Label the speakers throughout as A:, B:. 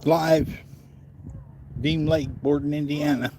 A: Live, Deam Lake, Borden, Indiana.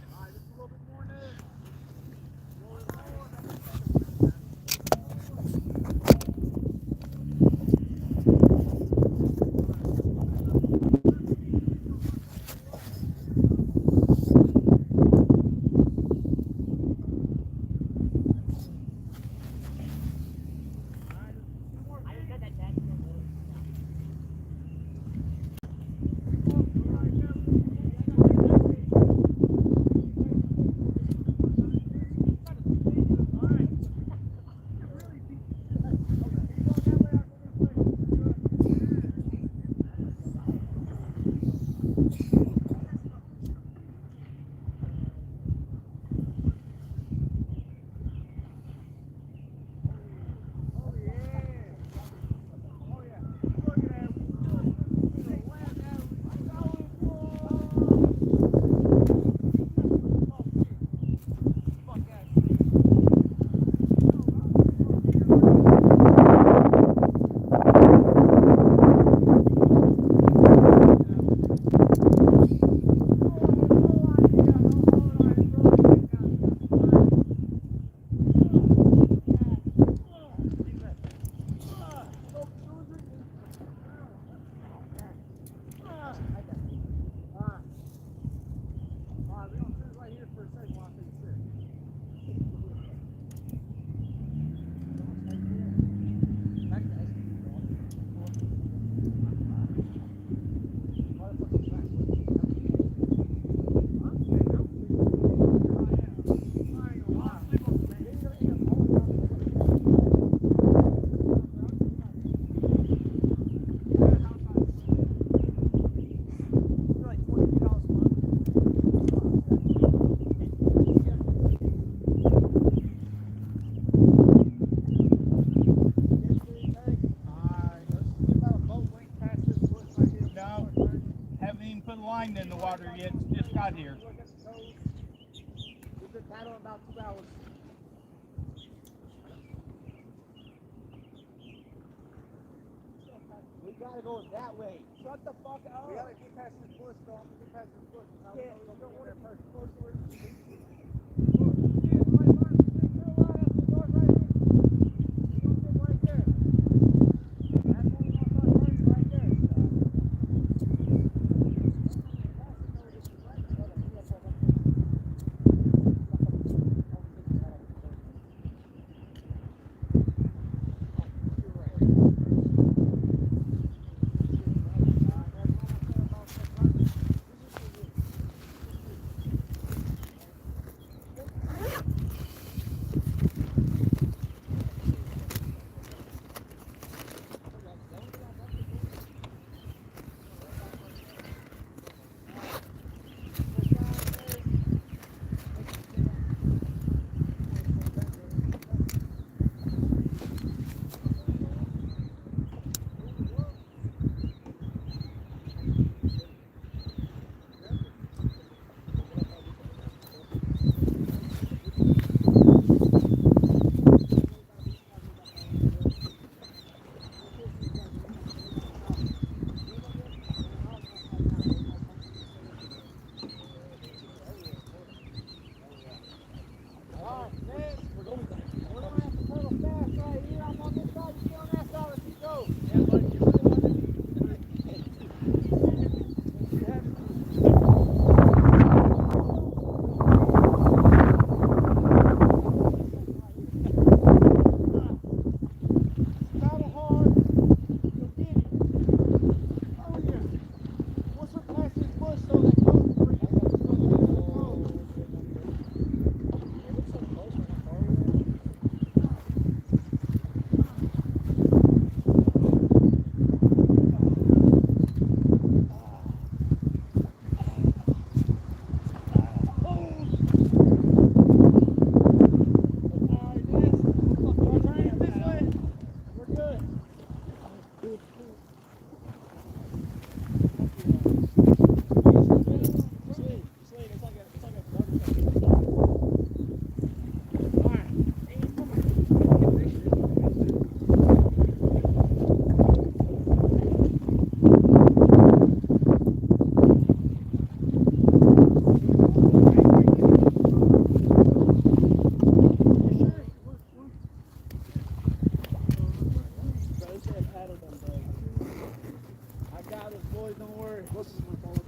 A: In the water yet, just got here. We've been paddling about 2 hours. We gotta go that way. Shut the fuck up. We gotta get past this bush, though. Get past this bush. Yeah, you don't want to first closer. boys, don't worry. This is my fault.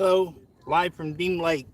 B: Hello, live from Deam Lake.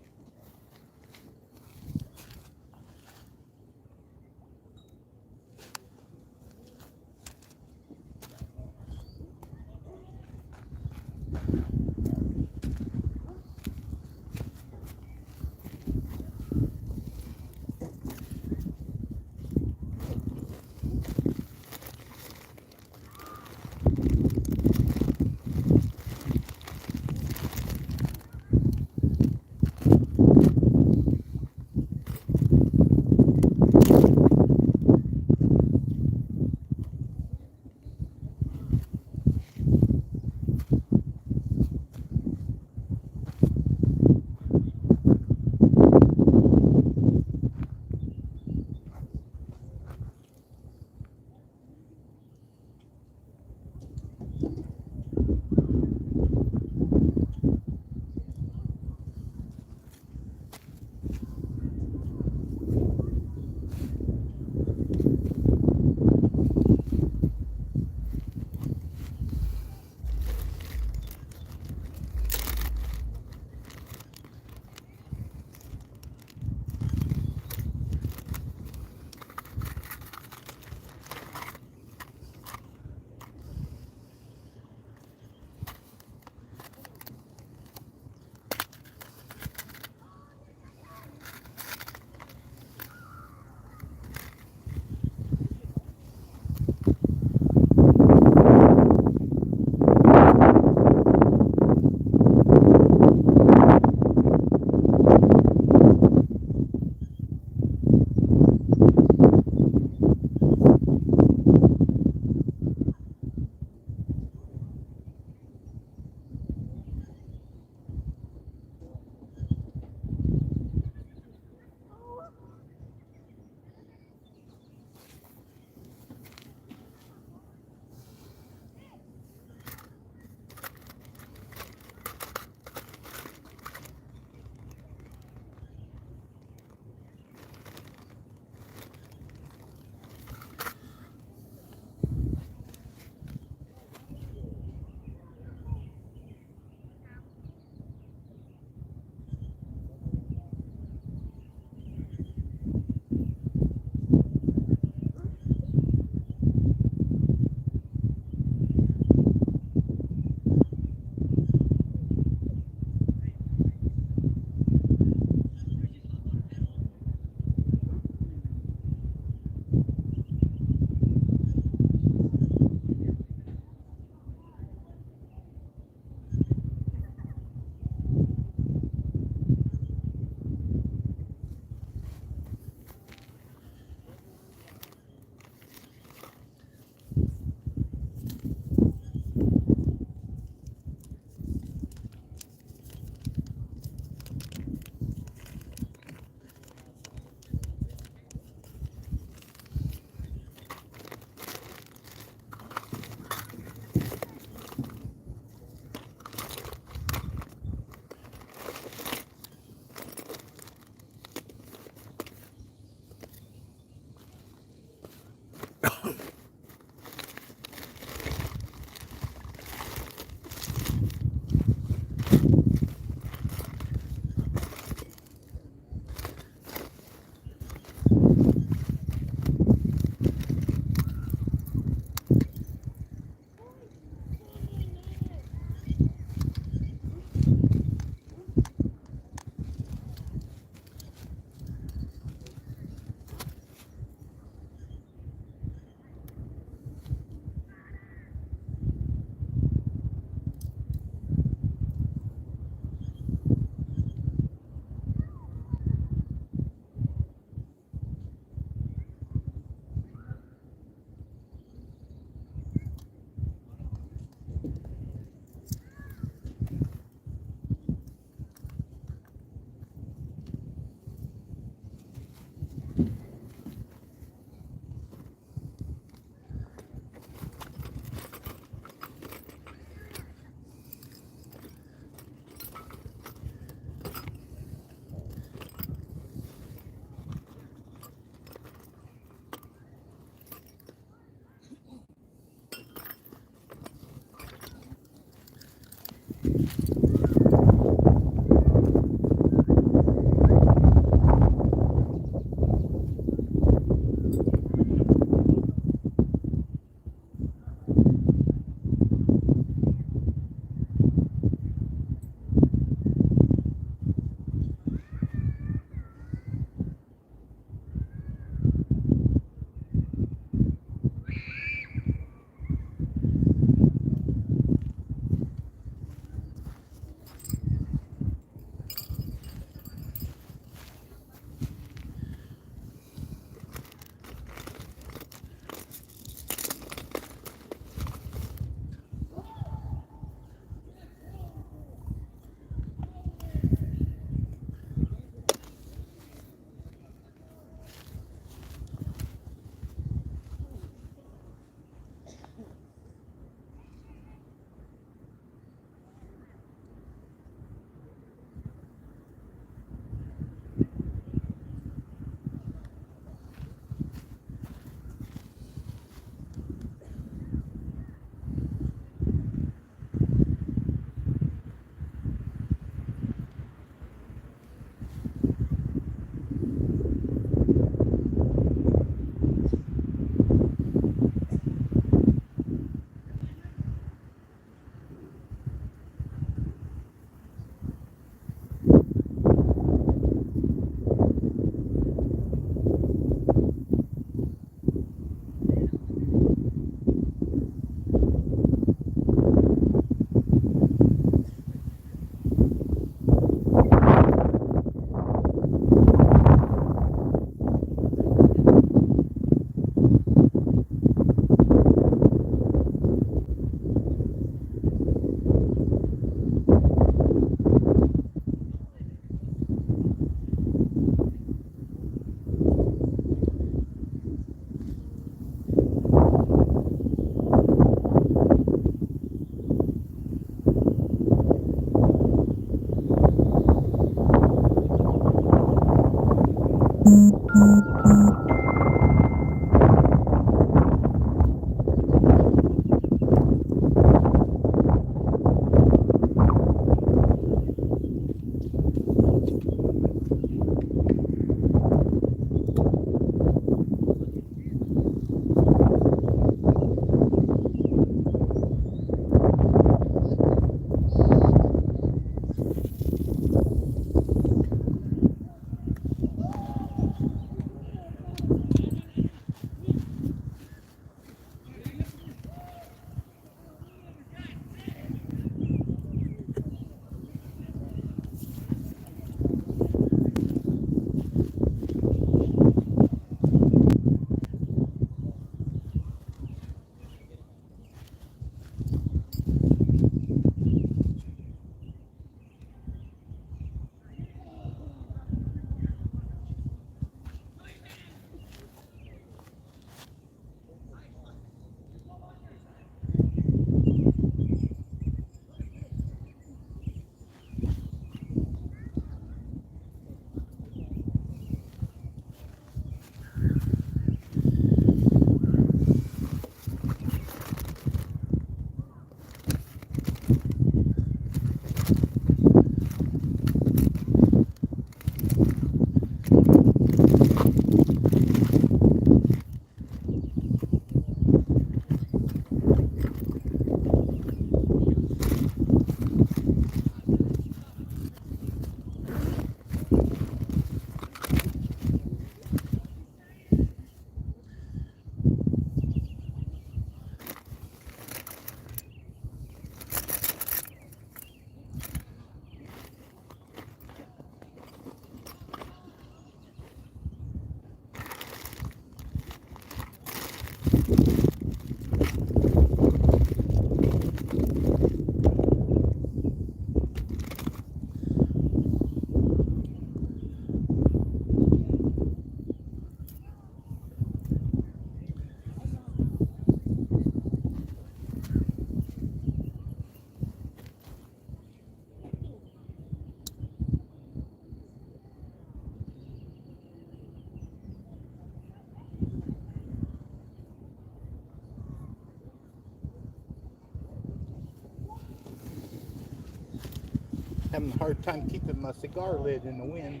B: Having a hard time keeping my cigar lid in the wind.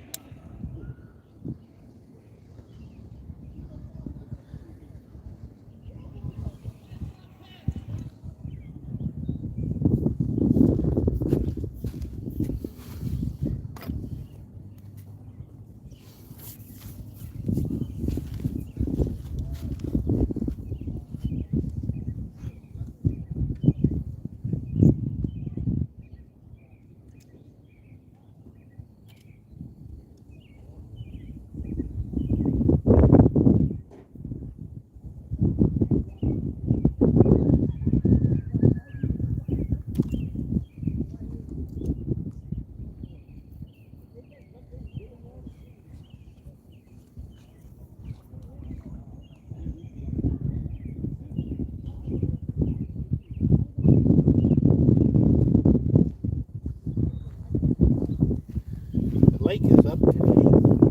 B: The lake is up today.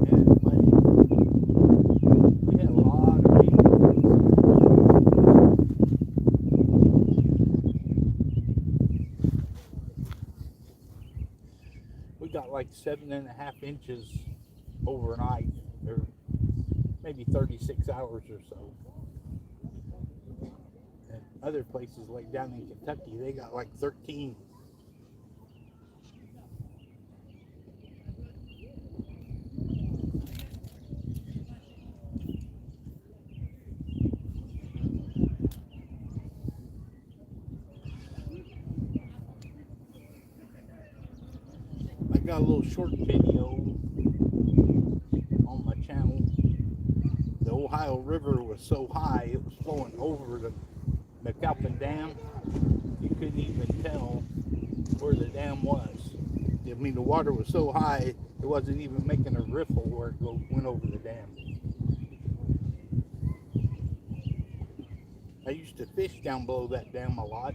B: Yeah, but we had a lot of rain. We got like 7.5 inches overnight, or maybe 36 hours or so. And other places like down in Kentucky, they got like 13. I got a little short video on my channel. The Ohio River was so high, it was flowing over the McAlpin Dam. You couldn't even tell where the dam was. I mean, the water was so high, it wasn't even making a riffle where it went over the dam. I used to fish down below that dam a lot.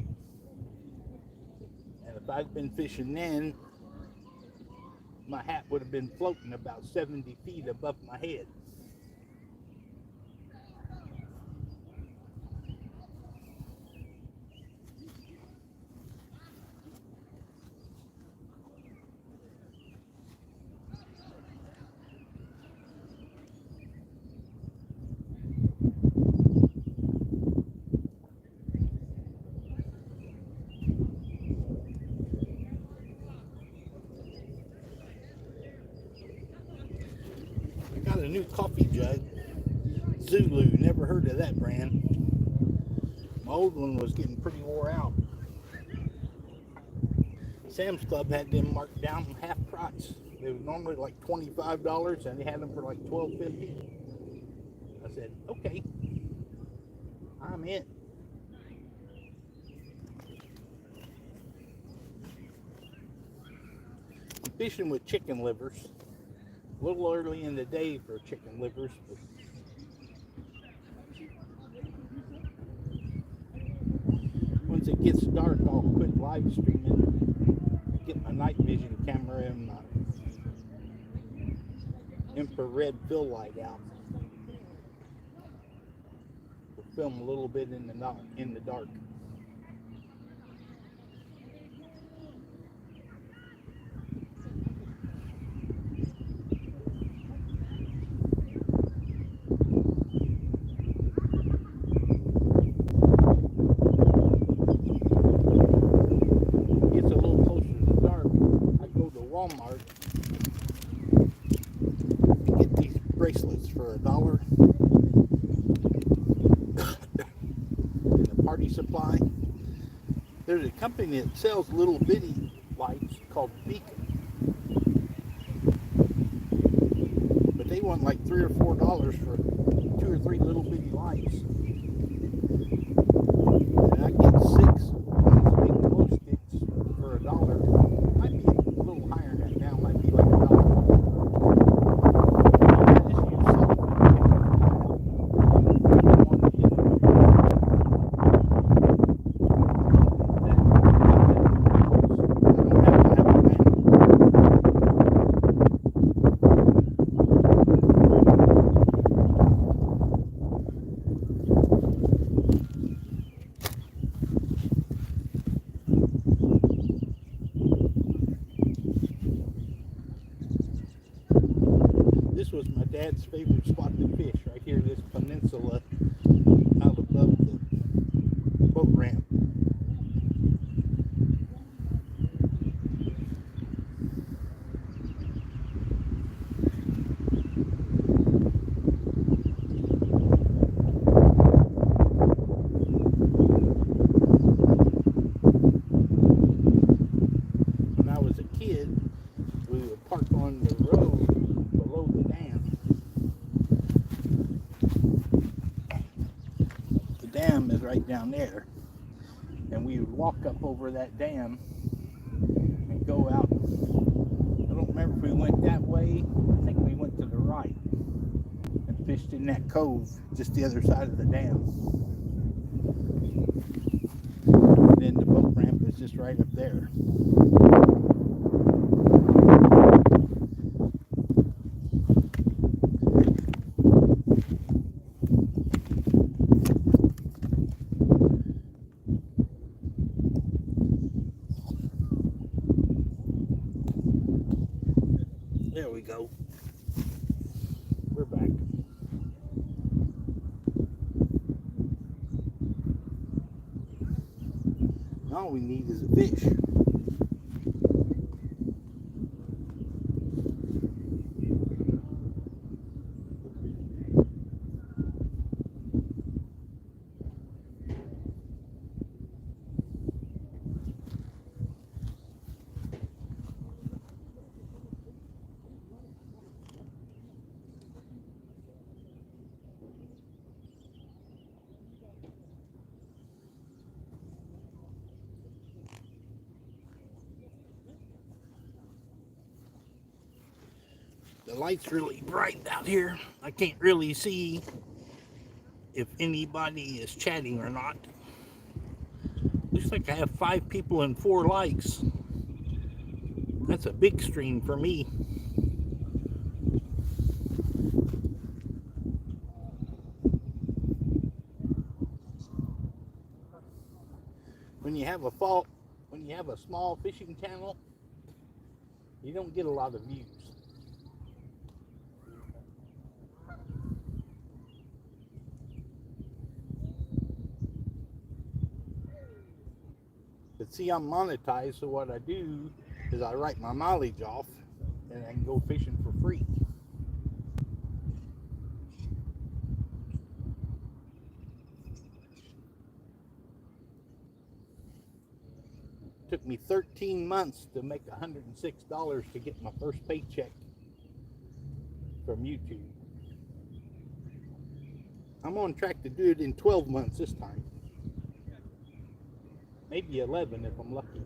B: And if I'd been fishing then, my hat would have been floating about 70 feet above my head. Got a new coffee jug, Zulu, never heard of that brand. My old one was getting pretty wore out. Sam's Club had them marked down half price. They were normally like $25 and they had them for like $12.50. I said, okay, I'm in. I'm fishing with chicken livers. A little early in the day for chicken livers, but once it gets dark, I'll quit live streaming, get my night vision camera and my infrared fill light out. We'll film a little bit in the dark. Walmart, get these bracelets for $1 in the party supply. There's a company that sells little bitty lights called Beacon, but they want like $3 or $4 for 2 or 3 little bitty lights, and I get 6 big glow sticks for $1. Might be a little higher than that now, might be like $1. Dad's favorite spot to fish, right here, this peninsula out above the boat ramp. When I was a kid, we would park on the road below the dam. The dam is right down there, and we would walk up over that dam and go out. I don't remember if we went that way. I think we went to the right and fished in that cove just the other side of the dam. And then the boat ramp is just right up there. There we go. We're back. All we need is a fish. The light's really bright out here. I can't really see if anybody is chatting or not. Looks like I have 5 people and 4 likes. That's a big stream for me. When you have a small fishing channel, you don't get a lot of views. But see, I'm monetized, so what I do is I write my mileage off and I can go fishing for free. Took me 13 months to make $106 to get my first paycheck from YouTube. I'm on track to do it in 12 months this time. Maybe 11 if I'm lucky.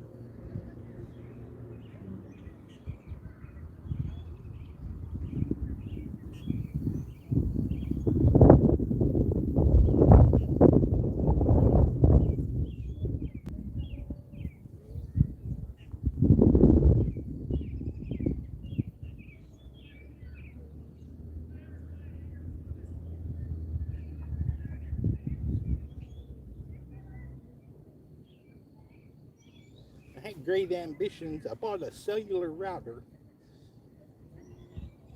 B: I had great ambitions. I bought a cellular router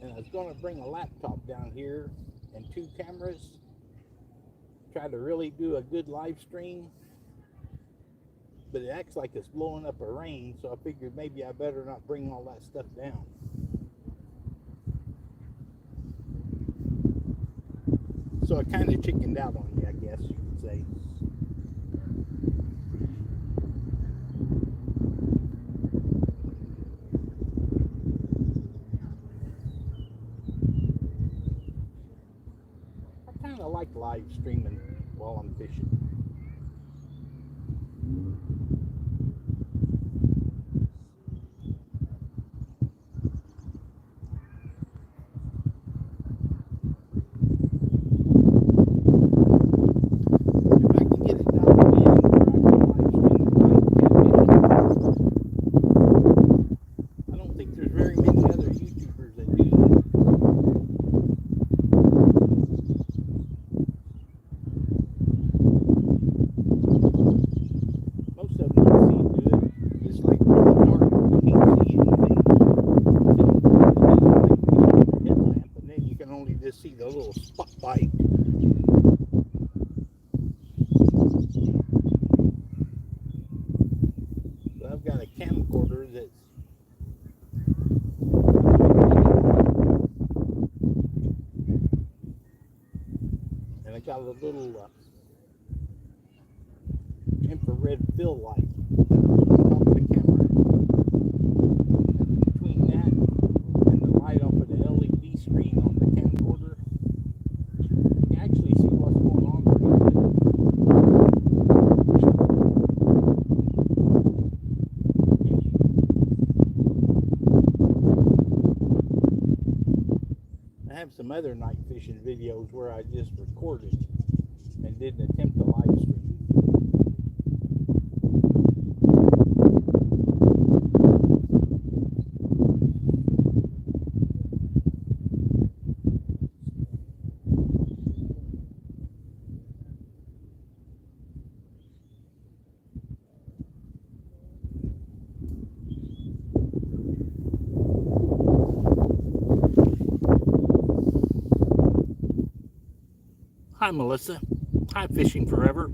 B: and I was going to bring a laptop down here and 2 cameras, try to really do a good live stream, but it acts like it's blowing up a rain, so I figured maybe I better not bring all that stuff down. So I kind of chickened out on you, I guess you could say. I like live streaming while I'm fishing. If I can get it dialed in, I can live stream. I don't think there's very many other YouTubers that do that. I've got a camcorder that's and I got a little infrared fill light on top of the camera. And between that and the light off of the LED screen on the camcorder, you can actually see what's going on behind it. I have some other night fishing videos where I just recorded and didn't attempt to live stream. Hi, Melissa. Hi, Fishing Forever.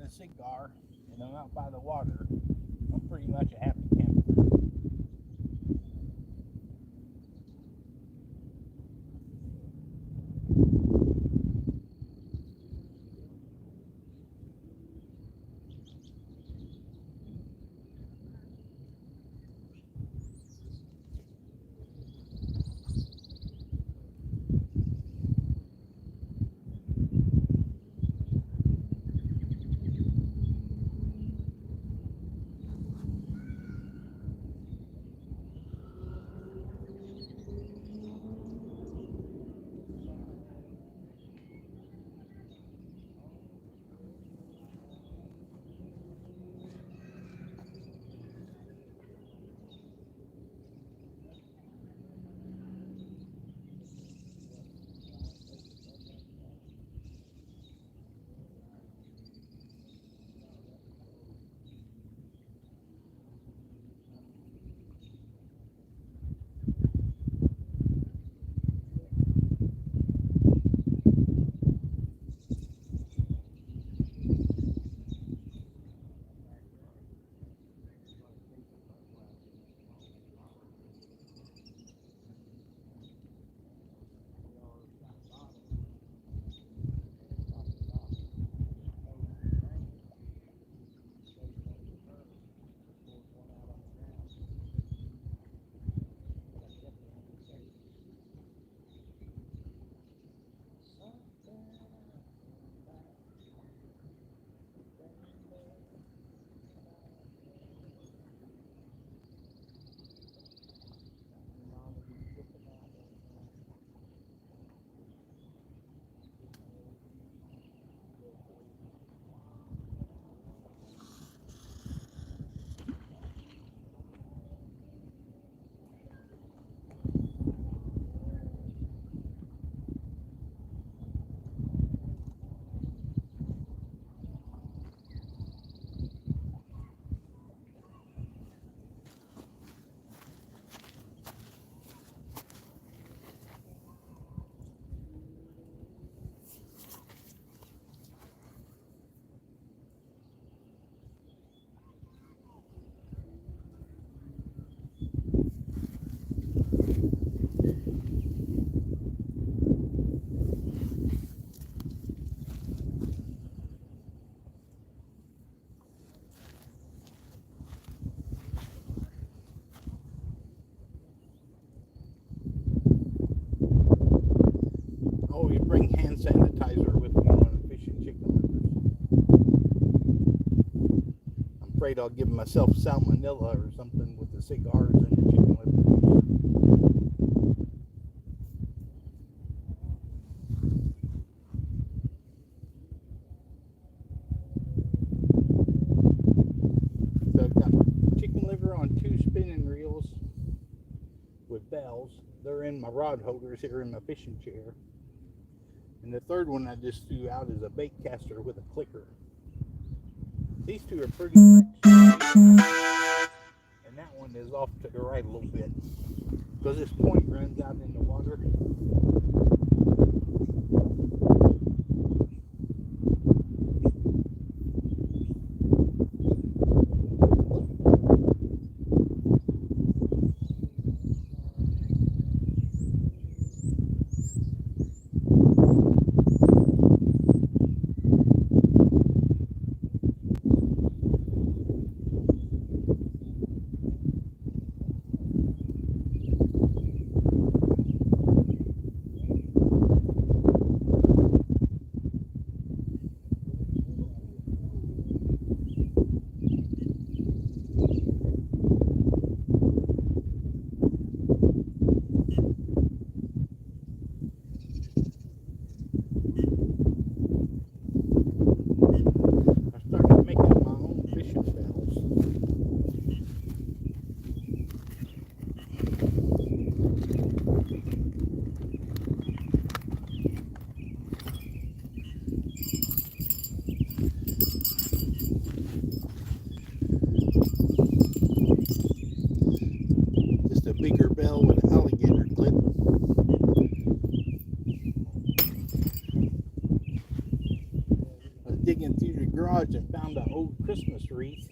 B: Cigar and I'm out by the water, I'm pretty much a happy camper. afraid I'll give myself salmonella or something with the cigars and the chicken liver. So I've got chicken liver on 2 spinning reels with bells. They're in my rod holders here in my fishing chair. And the third one I just threw out is a bait caster with a clicker. These two are pretty much, and that one is off to the right a little bit because this point runs out in the water. Bigger bell with an alligator clip. I was digging through the garage and found an old Christmas wreath,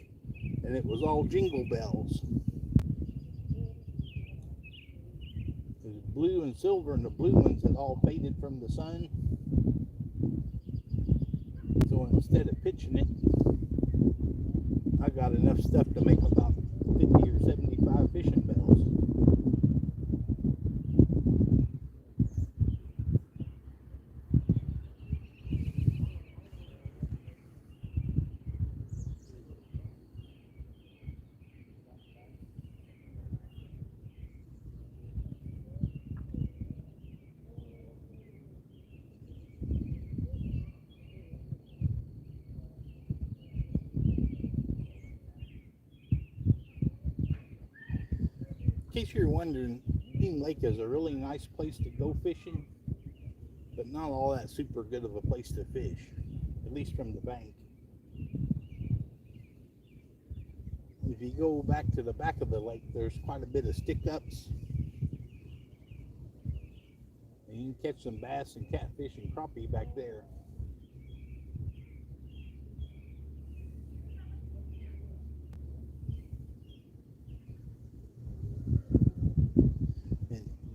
B: and it was all jingle bells. It was blue and silver, and the blue ones had all faded from the sun. So instead of pitching it, I got enough stuff to make about 50 or 75 fishing bells. In case you're wondering, Deam Lake is a really nice place to go fishing, but not all that super good of a place to fish, at least from the bank. If you go back to the back of the lake, there's quite a bit of stick-ups, and you can catch some bass and catfish and crappie back there.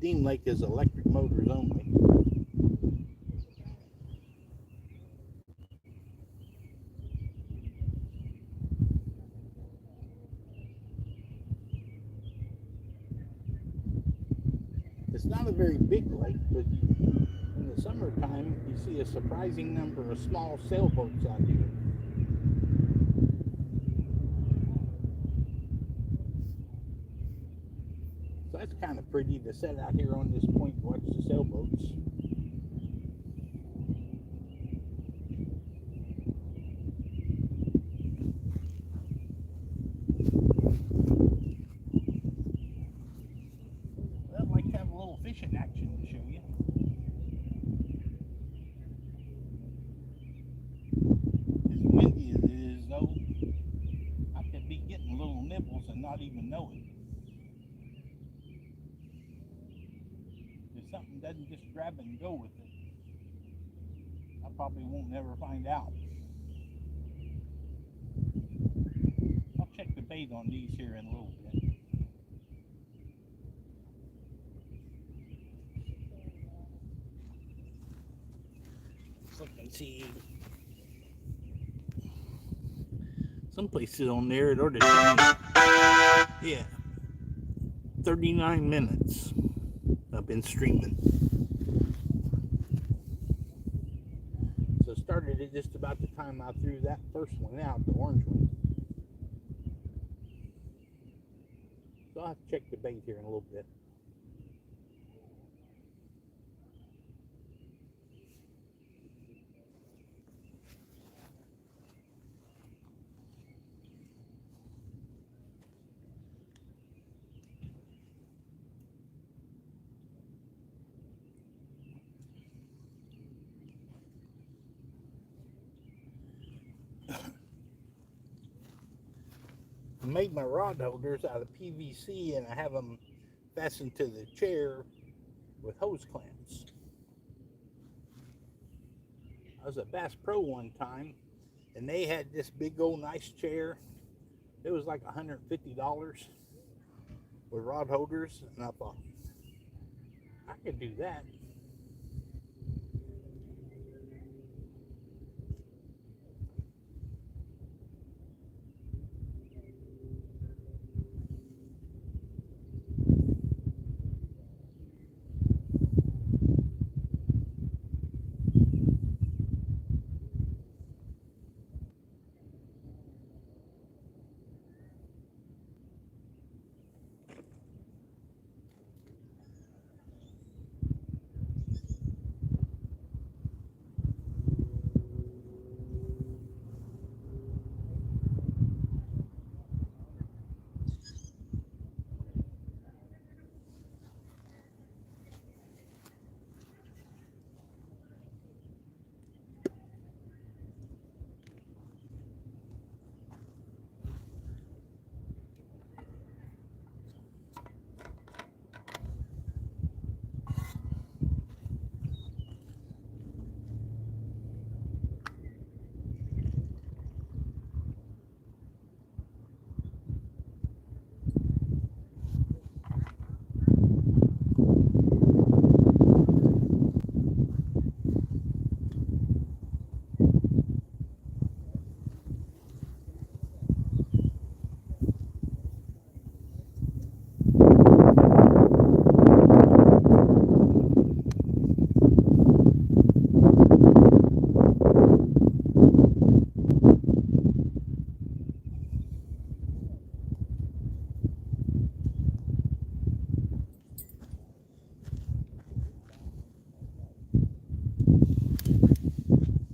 B: Deam Lake is electric motors only. It's not a very big lake, but in the summertime you see a surprising number of small sailboats out here. So that's kind of pretty to sit out here on this point and watch the sailboats. Well, I'd like to have a little fishing action to show you. As windy as it is, though, I could be getting little nibbles and not even know it. Something doesn't just grab and go with it, I probably won't never find out. I'll check the bait on these here in a little bit. Let's look and see. Someplace on there it ought to tell me. Yeah, 39 minutes. I've been streaming. So started it just about the time I threw that first one out, the orange one. So I'll have to check the bait here in a little bit. I made my rod holders out of PVC and I have them fastened to the chair with hose clamps. I was at Bass Pro one time and they had this big old nice chair. It was like $150 with rod holders, and I thought, I could do that.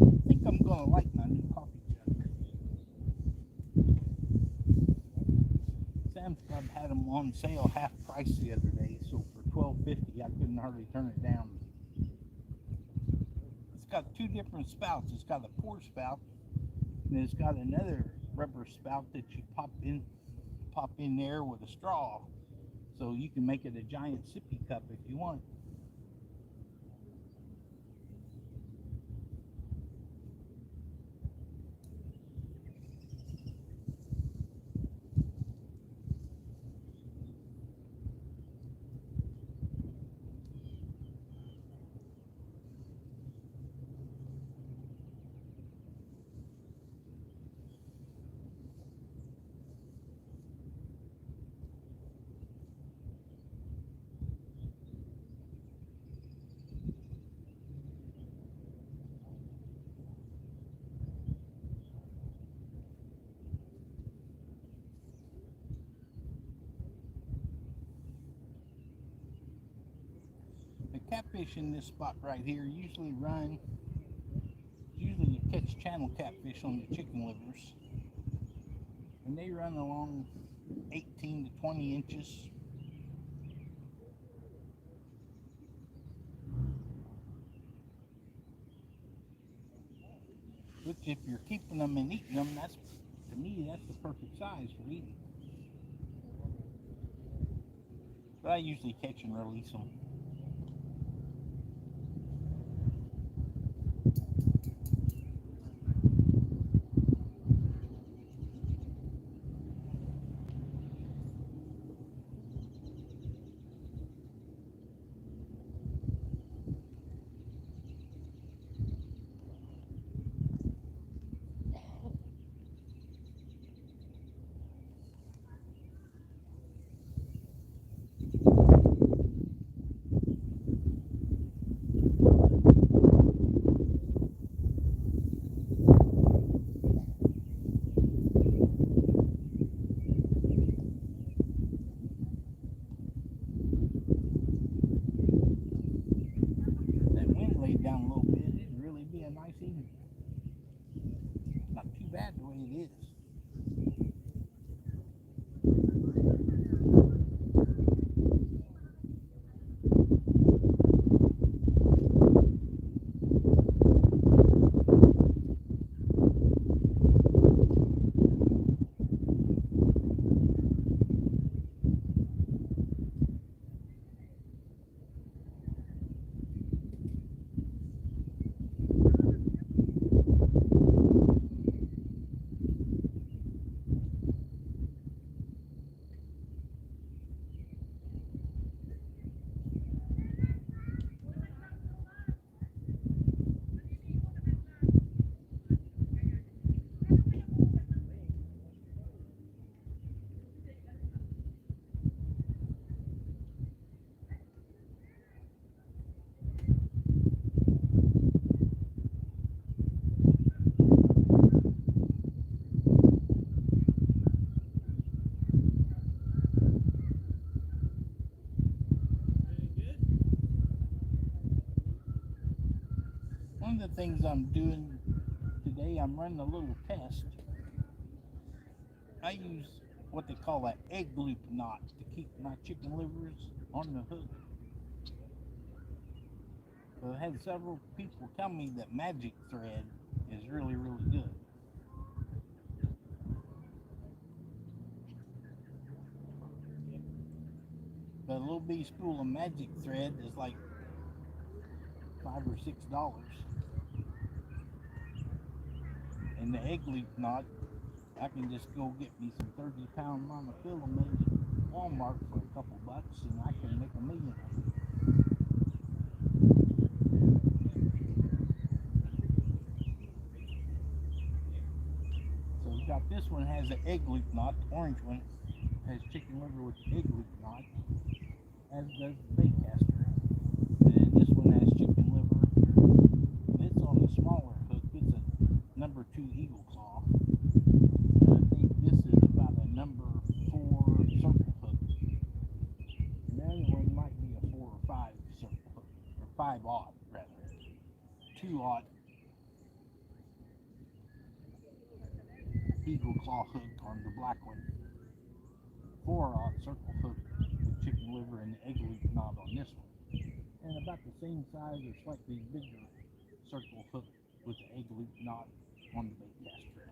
B: I think I'm gonna like my new coffee jug. Sam's Club had them on sale half price the other day, so for $12.50 I couldn't hardly turn it down. It's got two different spouts. It's got a pour spout, and it's got another rubber spout that you pop in there with a straw, so you can make it a giant sippy cup if you want. The catfish in this spot right here usually you catch channel catfish on the chicken livers, and they run along 18 to 20 inches. Which, if you're keeping them and eating them, to me, that's the perfect size for eating. But I usually catch and release them. See, not too bad the way it is. One of the things I'm doing today, I'm running a little test. I use what they call an egg loop knot to keep my chicken livers on the hook. So I had several people tell me that magic thread is really, really good. But a little bitty spool of magic thread is like $5 or $6. And the egg loop knot, I can just go get me some 30-pound monofilament at Walmart for a couple bucks, and I can make a million of them. So we got this one has an egg loop knot. The orange one has chicken liver with the egg loop knot, as does the bait caster. And this one has chicken liver. And it's on a smaller hook. It's a number 2 eagle claw. And I think this is about a number 4 circle hook. And the other one might be a 4 or 5 circle hook, or 5/0 rather. 2/0 eagle claw hook on the black one. 4/0 circle hook with chicken liver and the egg loop knot on this one. And about the same size or slightly bigger circle hook with the egg loop knot on the bait caster.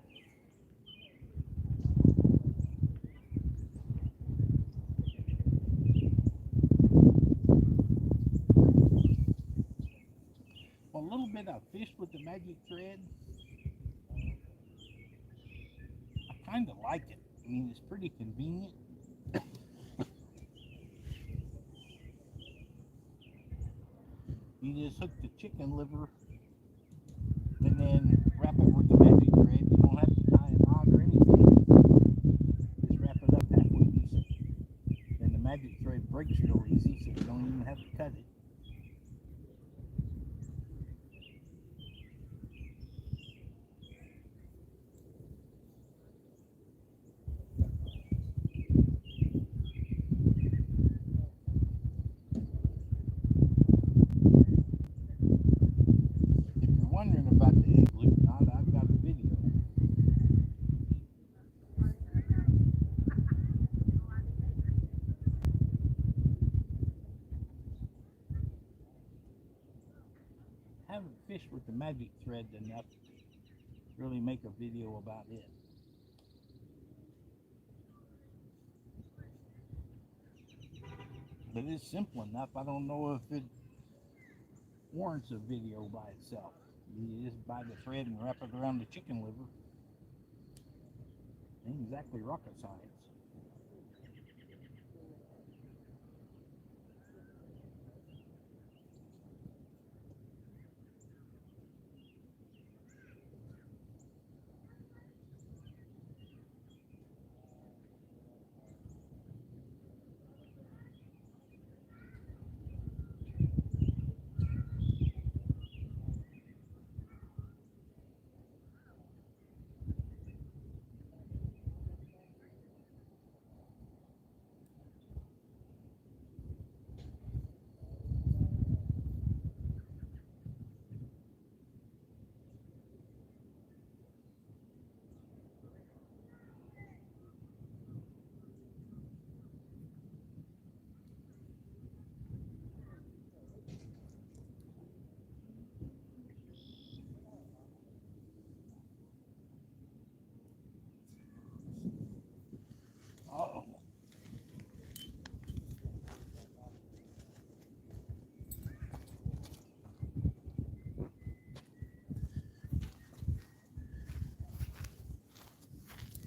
B: Well, a little bit I fished with the magic thread. I kind of like it. I mean, it's pretty convenient. You just hook the chicken liver and then wrap it with the magic thread. You don't have to tie a knot or anything. Just wrap it up halfway decent. And the magic thread breaks real easy, so you don't even have to cut it. Wondering about the egg loop knot, I've got a video. I haven't fished with the magic thread enough to really make a video about it. But it's simple enough. I don't know if it warrants a video by itself. You just buy the thread and wrap it around the chicken liver. Ain't exactly rocket science.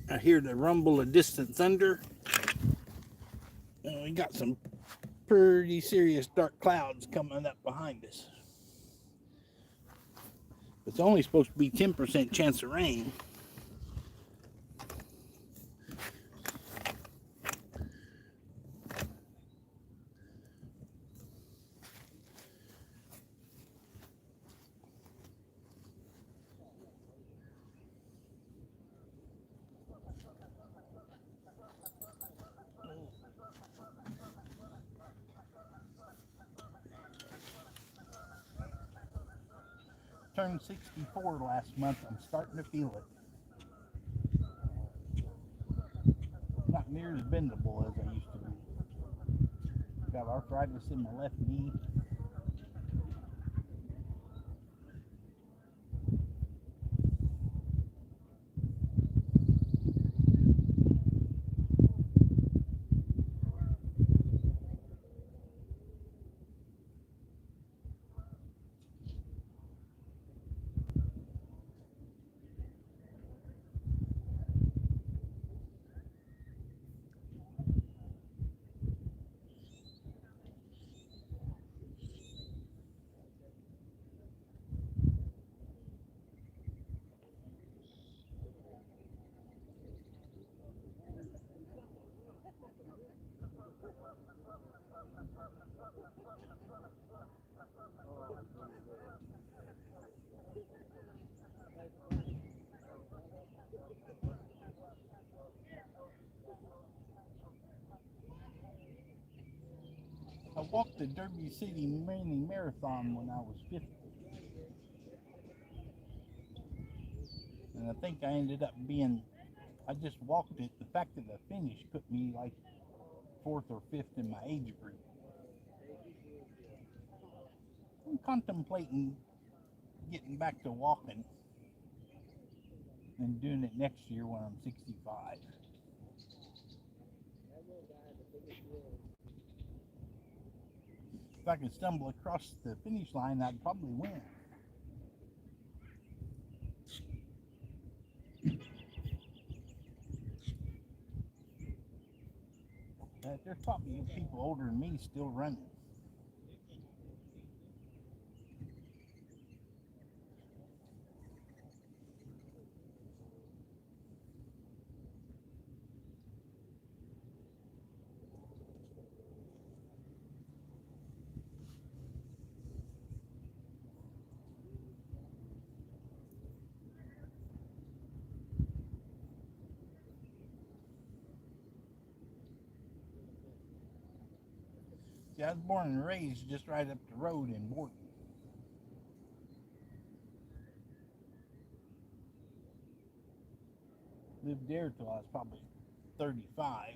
B: I hear the rumble of distant thunder. And we got some pretty serious dark clouds coming up behind us. It's only supposed to be 10% chance of rain. Turned 64 last month. I'm starting to feel it. Not near as bendable as I used to be. Got arthritis in my left knee. I walked the Derby City Mini Marathon when I was 50. And I think I ended up I just walked it. The fact that I finished put me like 4th or 5th in my age group. I'm contemplating getting back to walking and doing it next year when I'm 65. If I could stumble across the finish line, I'd probably win. There's probably people older than me still running. See, I was born and raised just right up the road in Borden. Lived there till I was probably 35.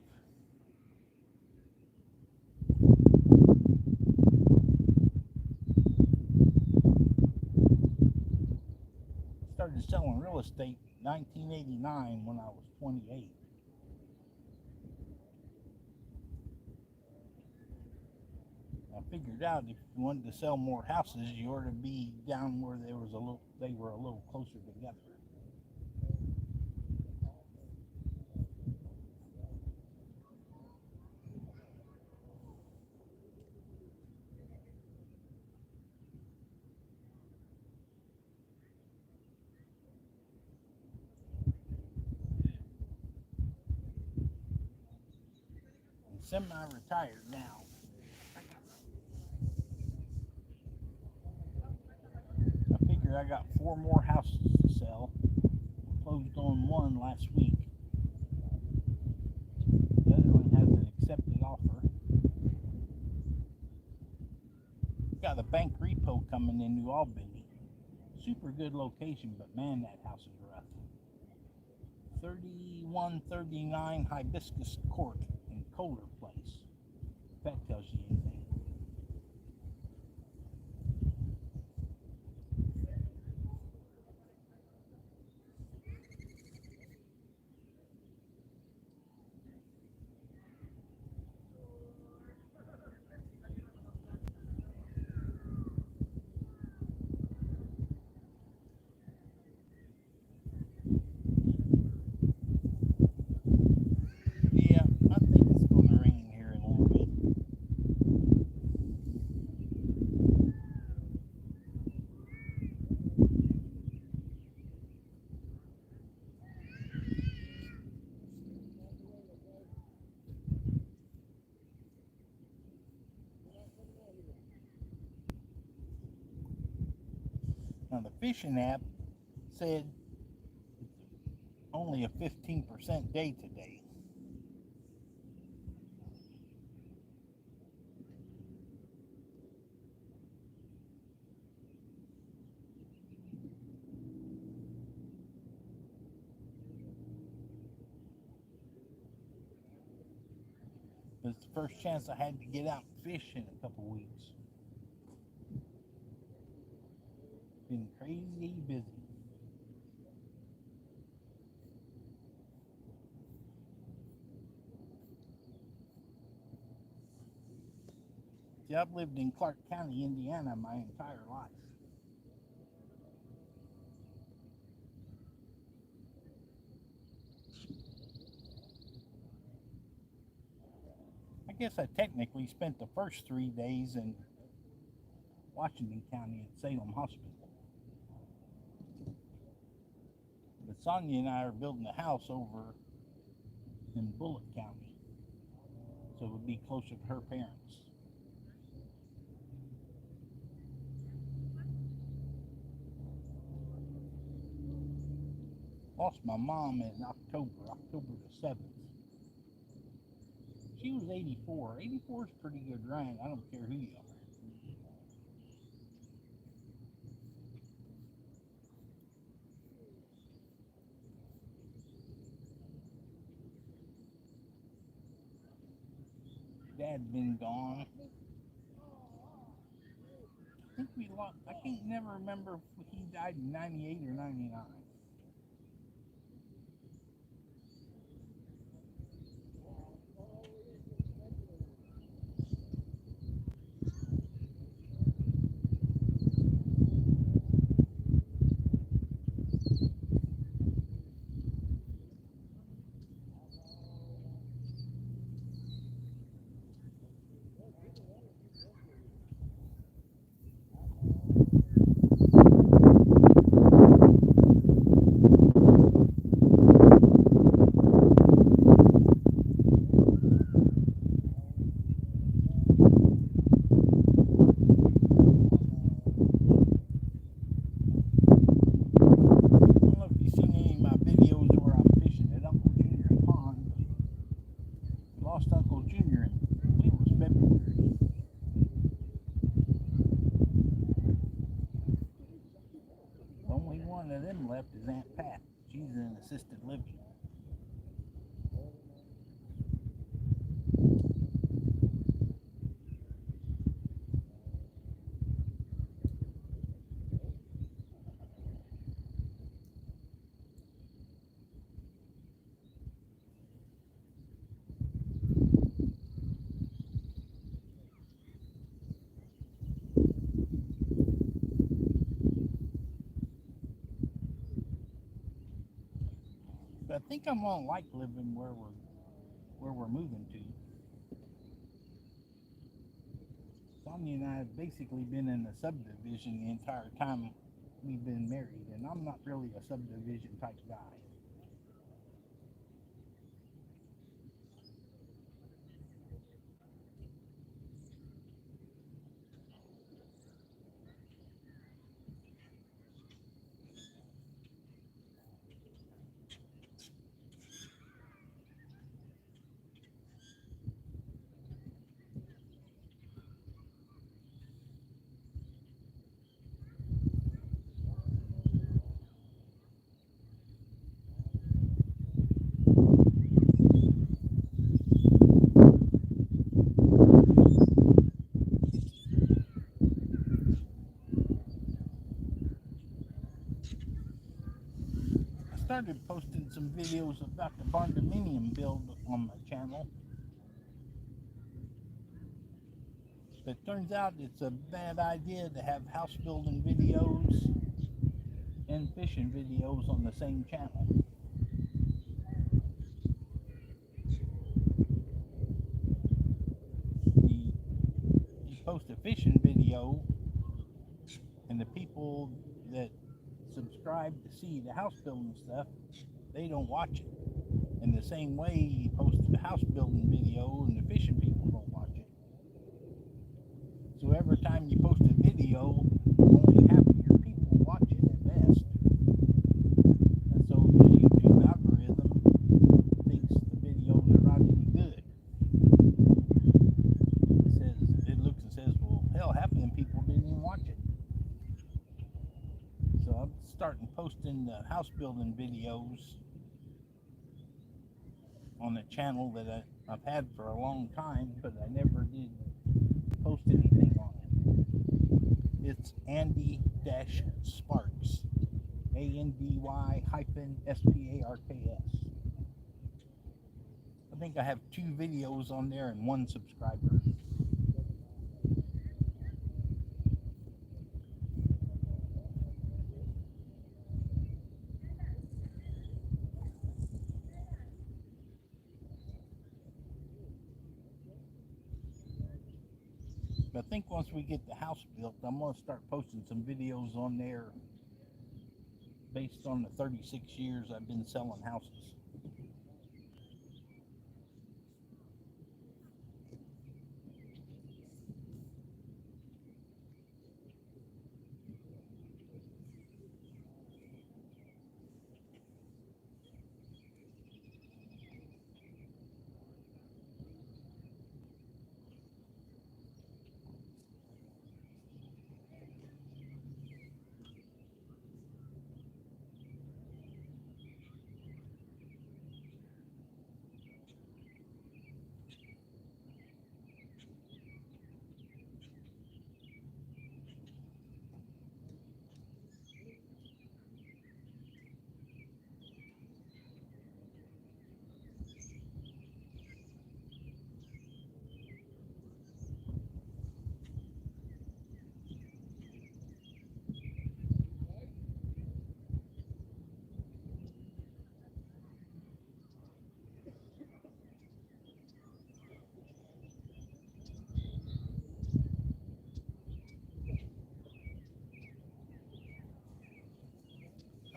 B: Started selling real estate in 1989 when I was 28. I figured out if you wanted to sell more houses, you ought to be down where they were a little closer together. I'm semi-retired now. I figure I got 4 more houses to sell. Closed on one last week. The other one has an accepted offer. Got a bank repo coming in New Albany. Super good location, but man, that house is rough. 3139 Hibiscus Court in Kohler Place. If that tells you anything. Now the fishing app said only a 15% day today. But it's the first chance I had to get out and fish in a couple weeks. Been crazy busy. See, I've lived in Clark County, Indiana my entire life. I guess I technically spent the first 3 days in Washington County at Salem Hospital. But Sonia and I are building a house over in Bullitt County, so it would be closer to her parents. Lost my mom in October the 7th. She was 84. 84 is pretty good rank. I don't care who you are. Dad's been gone. I think we lost. I can't never remember if he died in 98 or 99. Left is Aunt Pat. She's in assisted living. But I think I'm gonna like living where we're moving to. Sonia and I have basically been in a subdivision the entire time we've been married, and I'm not really a subdivision type guy. Started posting some videos about the barndominium build on my channel. But it turns out it's a bad idea to have house building videos and fishing videos on the same channel. You post a fishing video and the people that subscribe to see the house building stuff, they don't watch it. In the same way, you post the house building video and the fishing people don't watch it. So every time you post a video, only half of your people watch it. posting the house building videos on a channel that I've had for a long time, but I never did post anything on it. It's Andy-Sparks. ANDY-SPARKS. I think I have 2 videos on there and 1 subscriber. I think once we get the house built, I'm going to start posting some videos on there based on the 36 years I've been selling houses.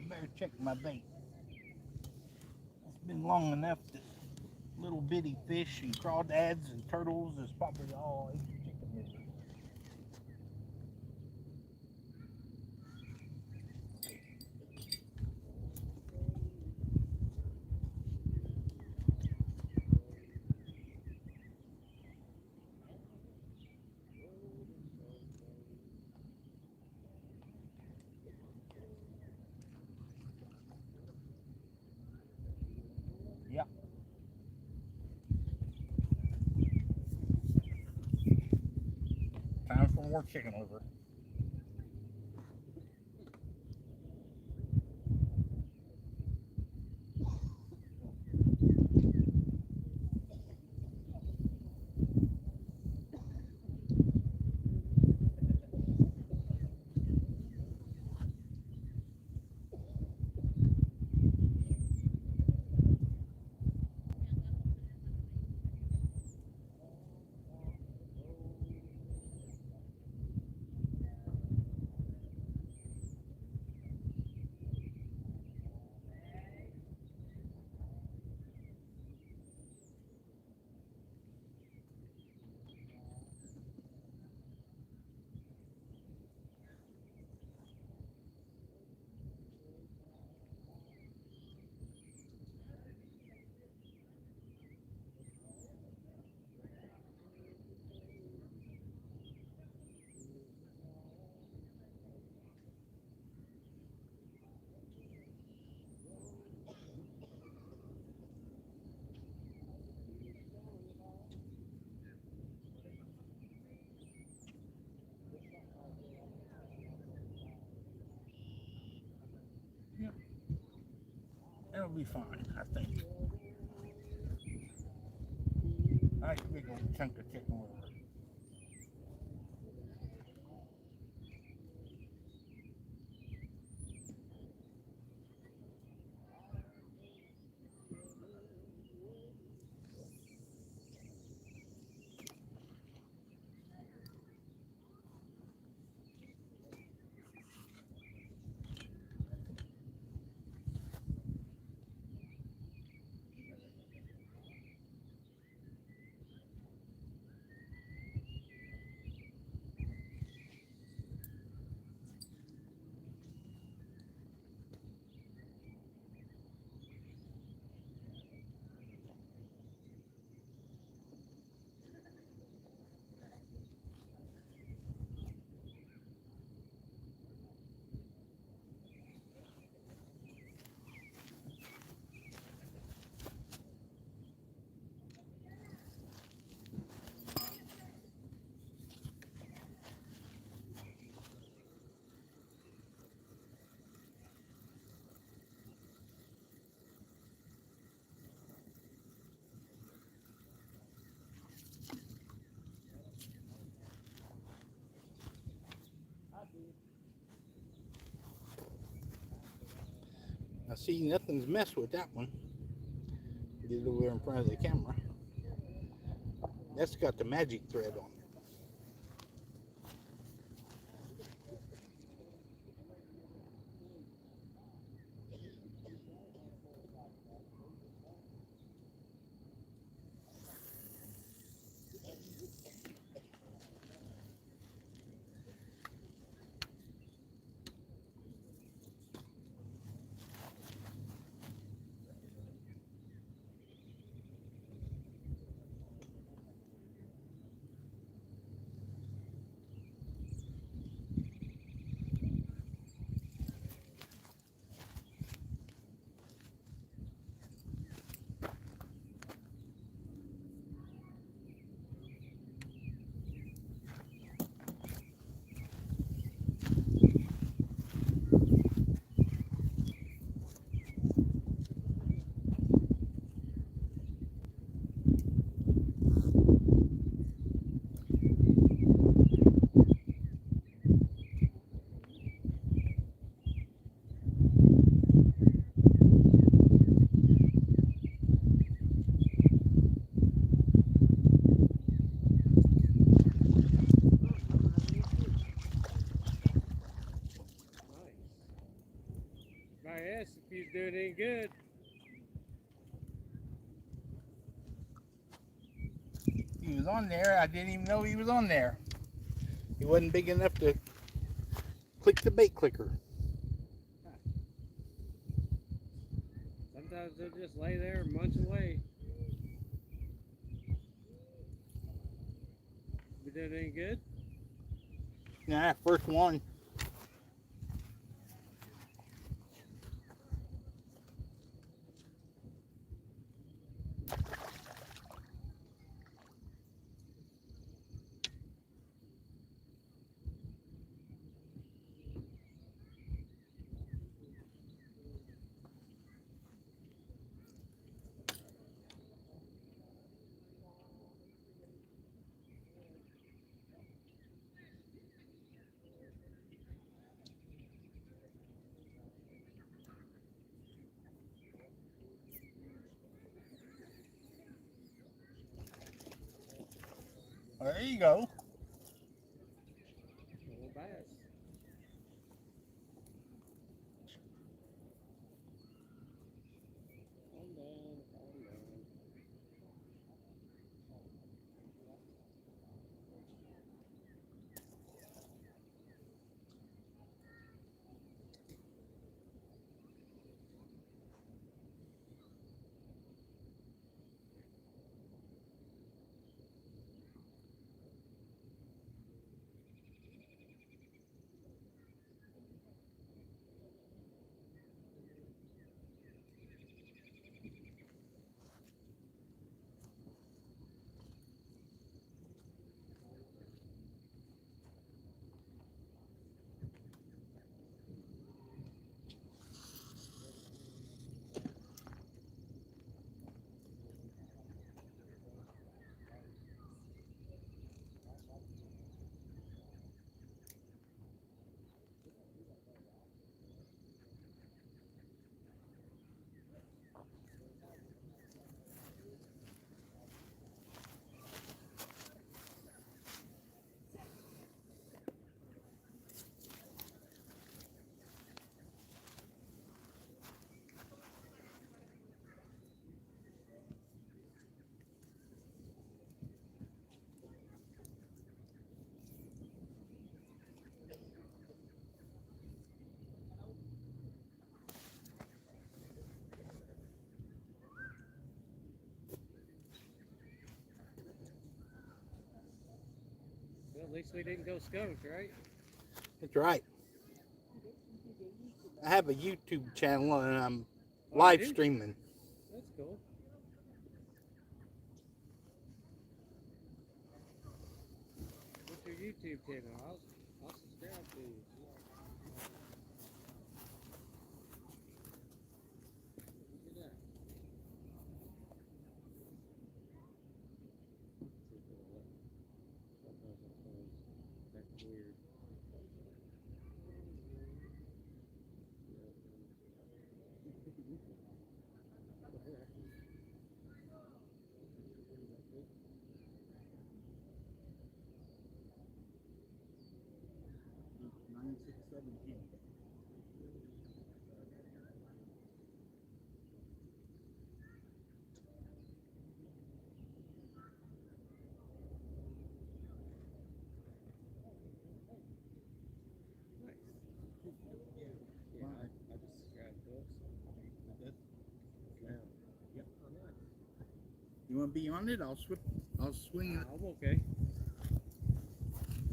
B: Better check my bait. It's been long enough that little bitty fish and crawdads and turtles is probably all I eat chicken with. Yep. Time for more chicken liver. Yep. That'll be fine, I think. Nice big old chunk of chicken liver. I see nothing's messed with that one. Get it over there in front of the camera. That's got the magic thread on it.
C: I asked if he's doing any good.
B: He was on there. I didn't even know he was on there. He wasn't big enough to click the bait clicker.
C: Sometimes they'll just lay there and munch away. You doing any good?
B: Nah, first one. There you go.
C: Little bass. Calm down, calm down. Well, at least we didn't go skunk, right?
B: That's right. I have a YouTube channel and I'm live streaming.
C: That's cool. What's your YouTube channel? I'll subscribe to you. Look at that. That's weird. Yeah, I just grabbed this.
B: Yep. You want to be on it? I'll swing it.
C: I'm okay.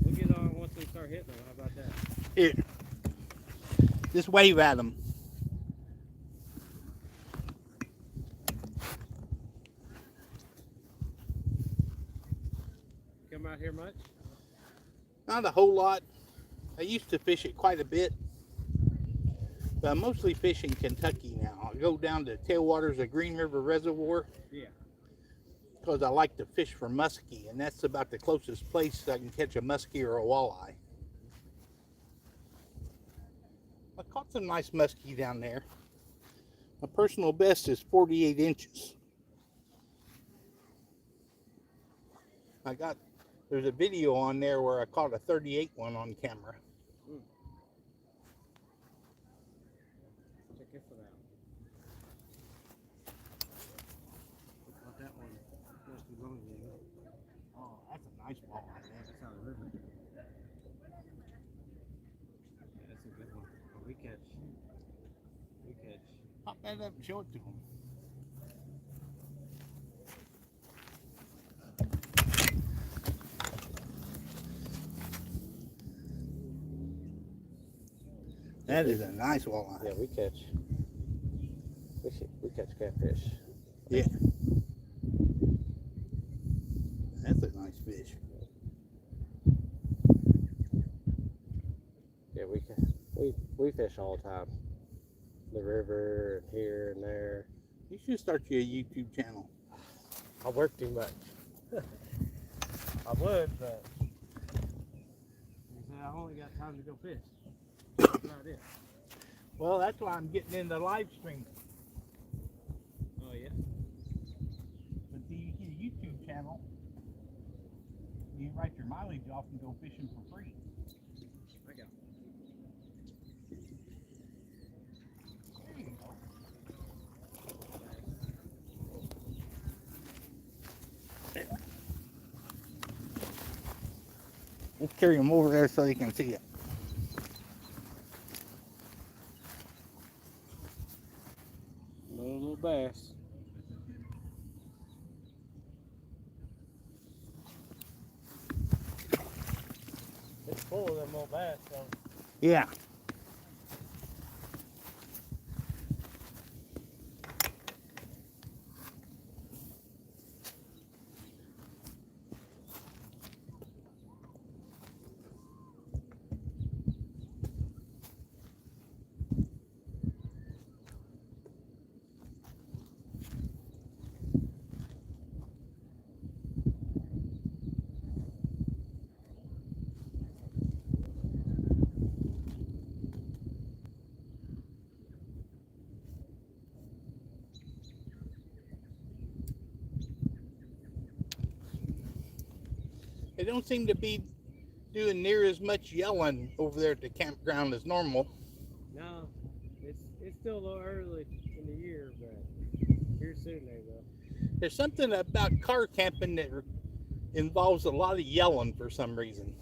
C: We'll get on once they start hitting them. How about that?
B: Here. Just wave at them.
C: Come out here much?
B: Not a whole lot. I used to fish it quite a bit. But I mostly fish in Kentucky now. I go down to tailwaters of Green River Reservoir.
C: Yeah.
B: Because I like to fish for muskie, and that's about the closest place I can catch a muskie or a walleye. I caught some nice muskie down there. My personal best is 48 inches. There's a video on there where I caught a 38 one on camera.
C: Check this one out. Caught that one. Must be long ago.
B: Oh, that's a nice walleye.
C: That's how the river. Yeah, that's a good one. Oh, we catch.
B: Pop that up and show it to them. That is a nice walleye.
C: Yeah, we catch catfish.
B: Yeah. That's a nice fish.
C: Yeah, we fish all the time. The river and here and there.
B: You should start you a YouTube channel.
C: I work too much. I would, but I only got time to go fish. That's about it.
B: Well, that's why I'm getting into live stream.
C: Oh yeah.
B: But you get a YouTube channel, you write your mileage off and go fishing for free.
C: I got.
B: There you go. Let's carry them over there so you can see it.
C: Little bass. It's full of them little bass, so.
B: Yeah. They don't seem to be doing near as much yelling over there at the campground as normal.
C: No, it's still a little early in the year, but here soon they will.
B: There's something about car camping that involves a lot of yelling for some reason.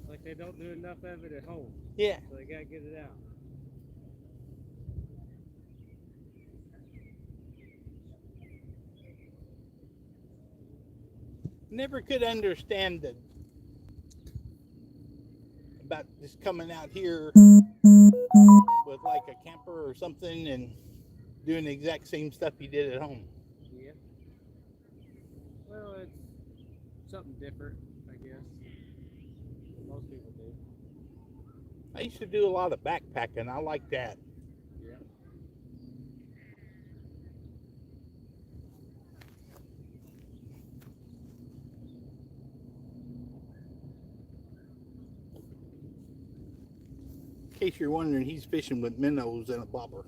C: Like they don't do enough of it at home.
B: Yeah.
C: So they gotta get it out.
B: Never could understand that about just coming out here with like a camper or something and doing the exact same stuff you did at home.
C: Yeah. Well, it's something different, I guess. Most people do.
B: I used to do a lot of backpacking. I like that.
C: Yeah.
B: In case you're wondering, he's fishing with minnows and a bobber.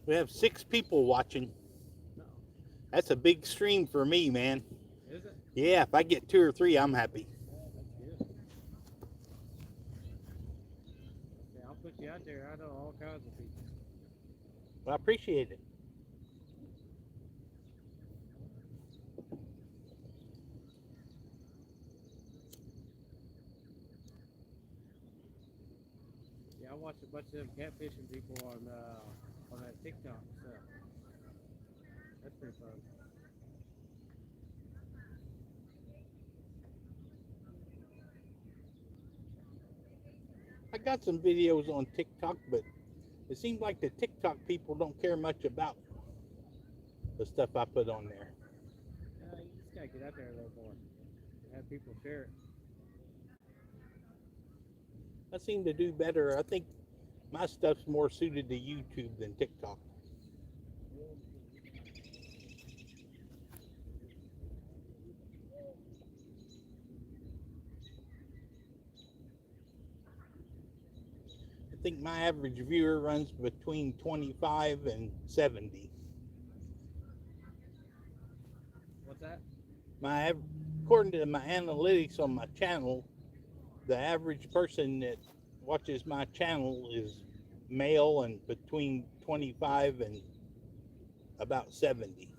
B: We have 6 people watching.
C: No.
B: That's a big stream for me, man.
C: Is it?
B: Yeah, if I get 2 or 3, I'm happy.
C: That's good. Yeah, I'll put you out there. I know all kinds of people.
B: Well, I appreciate it.
C: Yeah, I watch a bunch of them catfishing people on that TikTok stuff. That's pretty fun.
B: I got some videos on TikTok, but it seems like the TikTok people don't care much about the stuff I put on there.
C: You just gotta get out there a little more. Have people share it.
B: I seem to do better. I think my stuff's more suited to YouTube than TikTok. I think my average viewer runs between 25 and 70.
C: What's that?
B: According to my analytics on my channel, the average person that watches my channel is male and between 25 and about 70.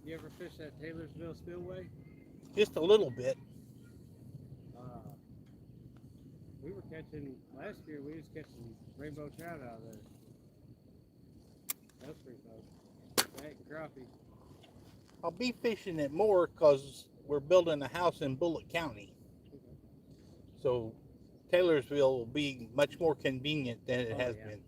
C: You ever fish that Taylorsville Spillway?
B: Just a little bit.
C: We were catching, last year we was catching rainbow trout out of there. That was pretty fun. That crappie.
B: I'll be fishing it more because we're building a house in Bullitt County. So Taylorsville will be much more convenient than it has been.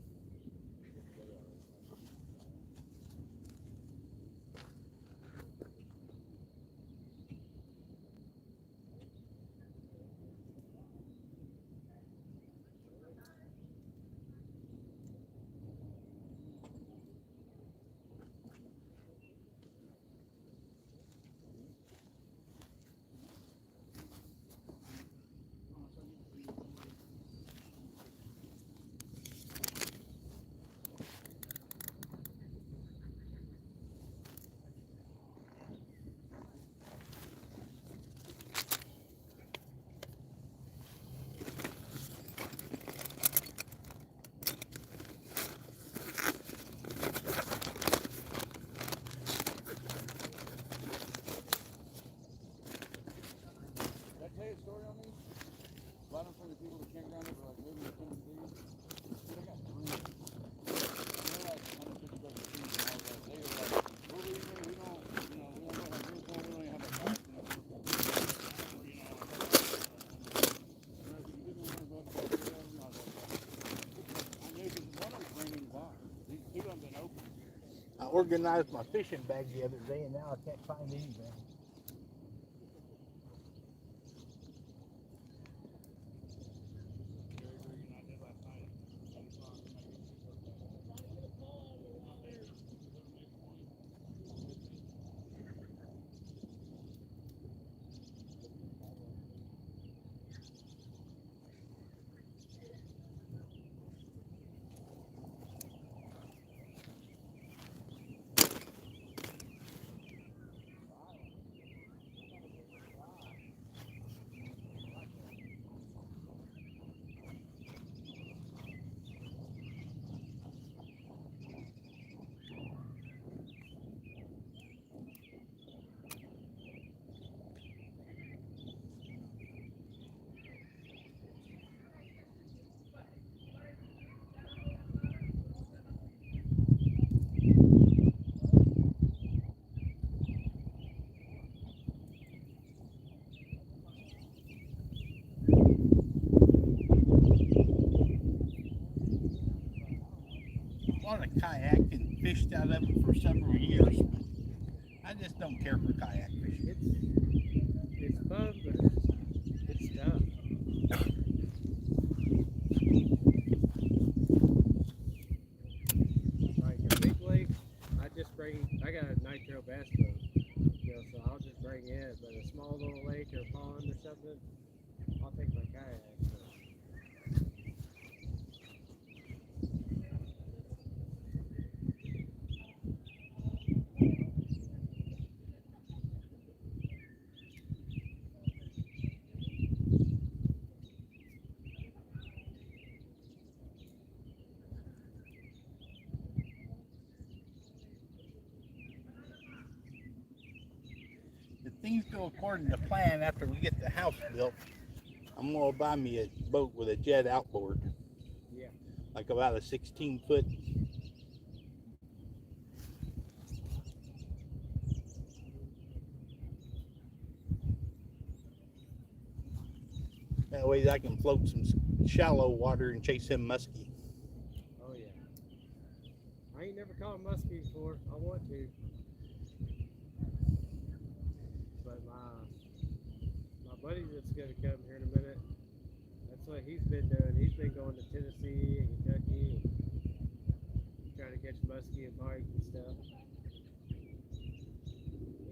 B: I organized my fishing bag the other day and now I can't find anything. fished out of it for several years, but I just don't care for kayak fishing.
C: It's fun, but it's tough. Like a big lake, I got a nitro bass boat, so I'll just bring it. But a small little lake or pond or something, I'll take my kayak. So.
B: If things go according to plan after we get the house built, I'm going to buy me a boat with a jet outboard.
C: Yeah.
B: Like about a 16-foot. That way I can float some shallow water and chase him muskie.
C: Oh yeah. I ain't never caught a muskie before. I want to. But my buddy that's gonna come here in a minute, that's what he's been doing. He's been going to Tennessee and Kentucky and trying to catch muskie and pike and stuff.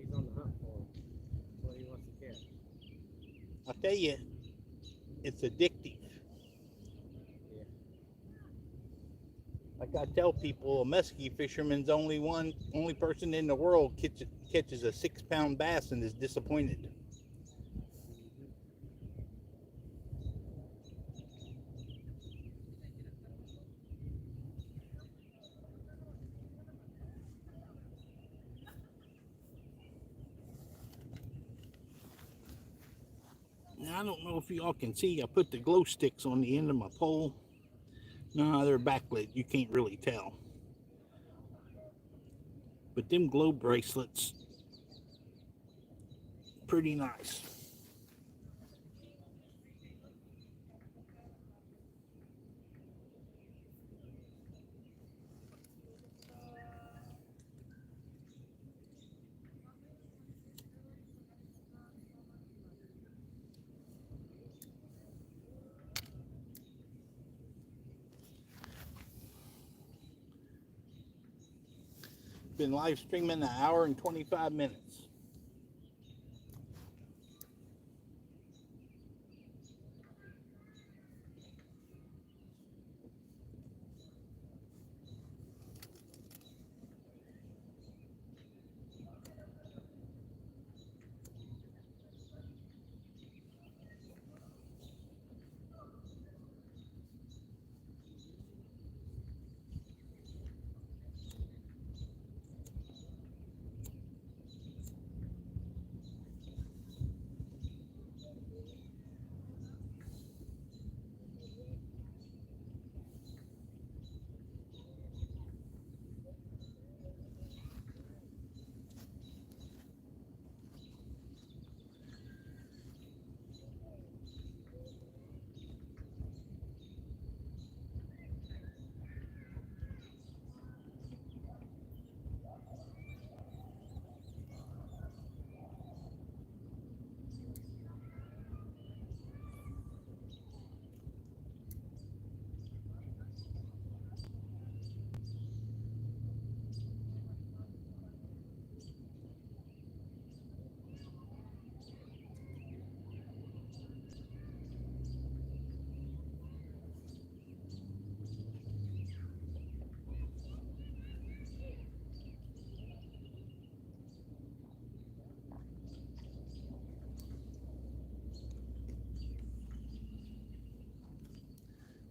C: He's on the hunt for them. That's what he wants to catch.
B: I'll tell you, it's addictive.
C: Yeah.
B: Like I tell people, a muskie fisherman's only person in the world catches a 6-pound bass and is disappointed. Now, I don't know if y'all can see, I put the glow sticks on the end of my pole. No, they're backlit, you can't really tell. But them glow bracelets, pretty nice. Been live streaming an hour and 25 minutes.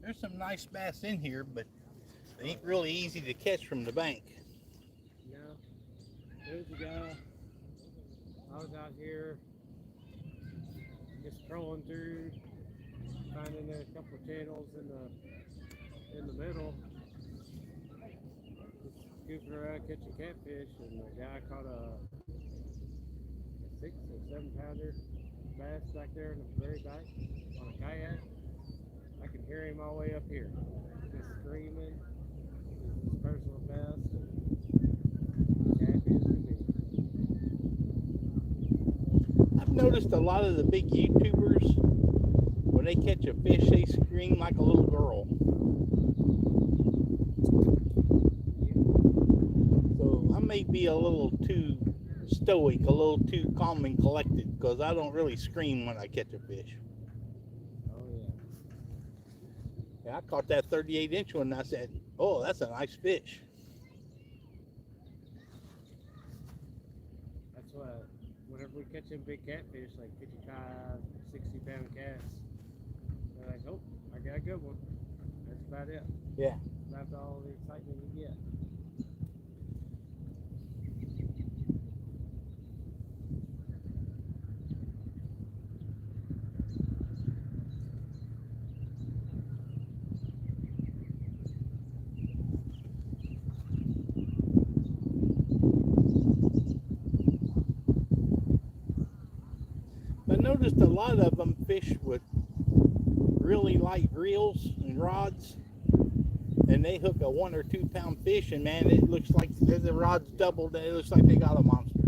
B: There's some nice bass in here, but they ain't really easy to catch from the bank.
C: No. There's a guy. I was out here just trolling through, finding a couple of channels in the middle. Just goofing around catching catfish, and the guy caught a 6 or 7 pounder bass back there in the very back on a kayak. I can hear him all the way up here, just screaming. It's his personal best.
B: noticed a lot of the big YouTubers, when they catch a fish, they scream like a little girl. So I may be a little too stoic, a little too calm and collected, because I don't really scream when I catch a fish.
C: Oh yeah.
B: Yeah, I caught that 38-inch one and I said, oh, that's a nice fish.
C: That's why whenever we catch them big catfish, like 55, 60-pound cats, they're like, oh, I got a good one. That's about it.
B: Yeah.
C: That's all the excitement you get.
B: I noticed a lot of them fish with really light reels and rods, and they hook a 1 or 2 pound fish, and man, it looks like the rod's doubled, and it looks like they got a monster.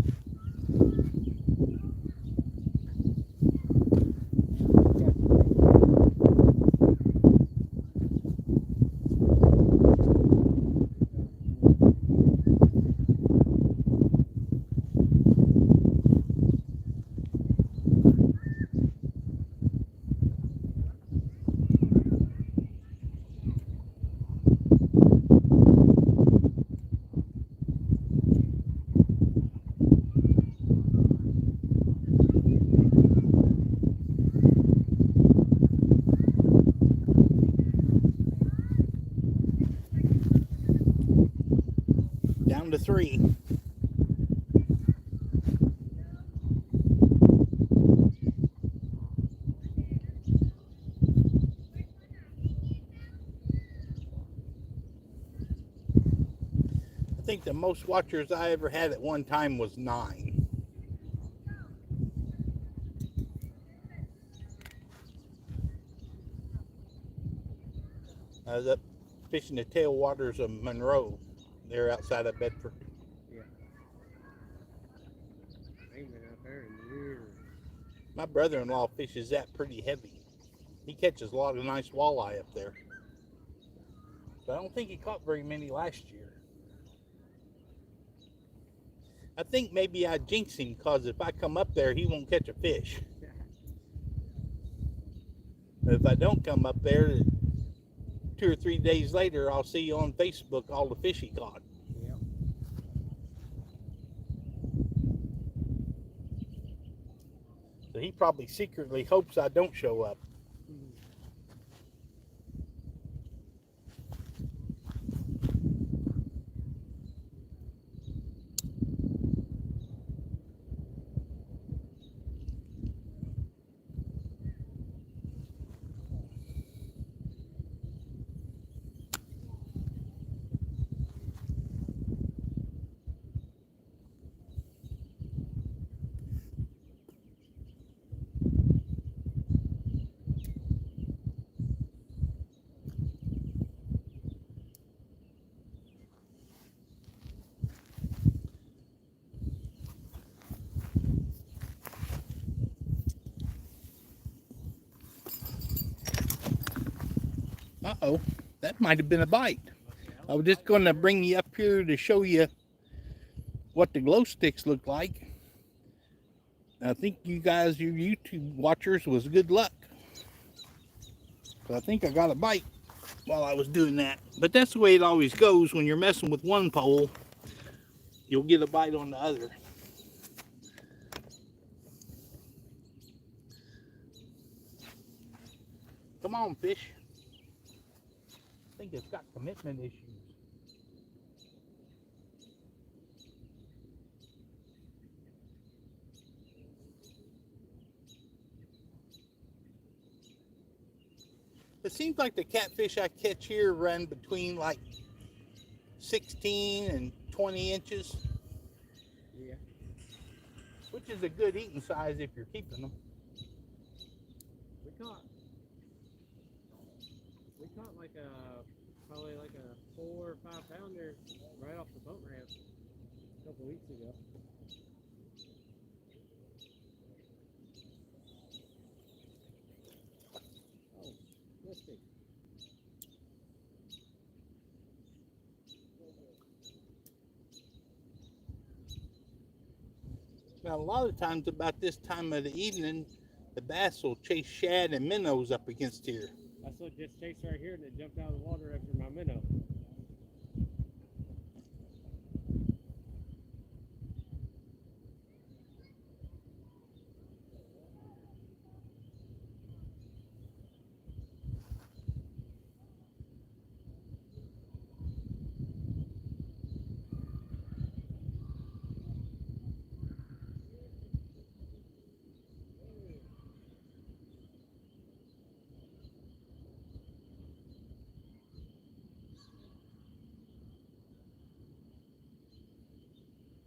B: Down to 3. I think the most watchers I ever had at one time was 9. I was up fishing the tailwaters of Monroe. They're outside of Bedford.
C: Yeah. I ain't been out there in years.
B: My brother-in-law fishes that pretty heavy. He catches a lot of nice walleye up there. But I don't think he caught very many last year. I think maybe I jinx him, because if I come up there, he won't catch a fish. But if I don't come up there, 2 or 3 days later, I'll see on Facebook all the fish he caught.
C: Yep.
B: So he probably secretly hopes I don't show up. Uh-oh, that might have been a bite. I was just going to bring you up here to show you what the glow sticks look like. I think you guys, your YouTube watchers, was good luck. But I think I got a bite while I was doing that. But that's the way it always goes. When you're messing with one pole, you'll get a bite on the other. Come on, fish. I think it's got commitment issues. It seems like the catfish I catch here run between like 16 and 20 inches.
C: Yeah.
B: Which is a good eating size if you're keeping them.
C: We caught like probably like a 4 or 5 pounder right off the boat ramp a couple weeks ago.
B: Now, a lot of times about this time of the evening, the bass will chase shad and minnows up against here.
C: That's what just chased right here, and it jumped out of the water after my minnow.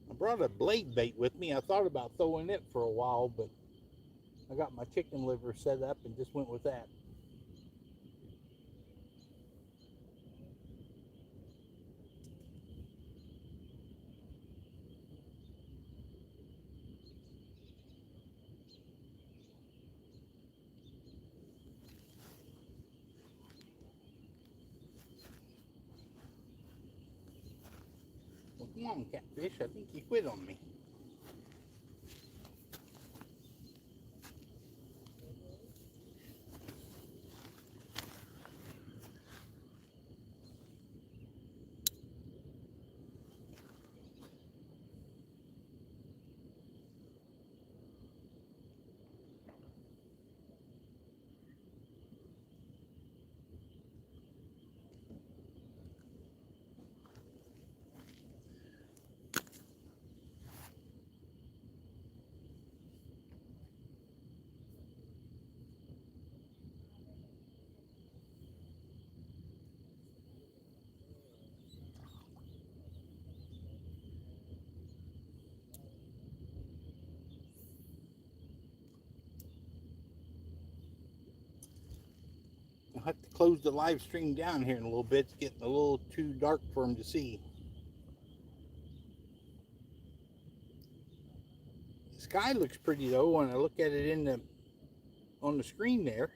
B: I brought a blade bait with me. I thought about throwing it for a while, but I got my chicken liver set up and just went with that. Well, come on, catfish. I think you quit on me. I'll have to close the live stream down here in a little bit. It's getting a little too dark for him to see. The sky looks pretty though when I look at it on the screen there.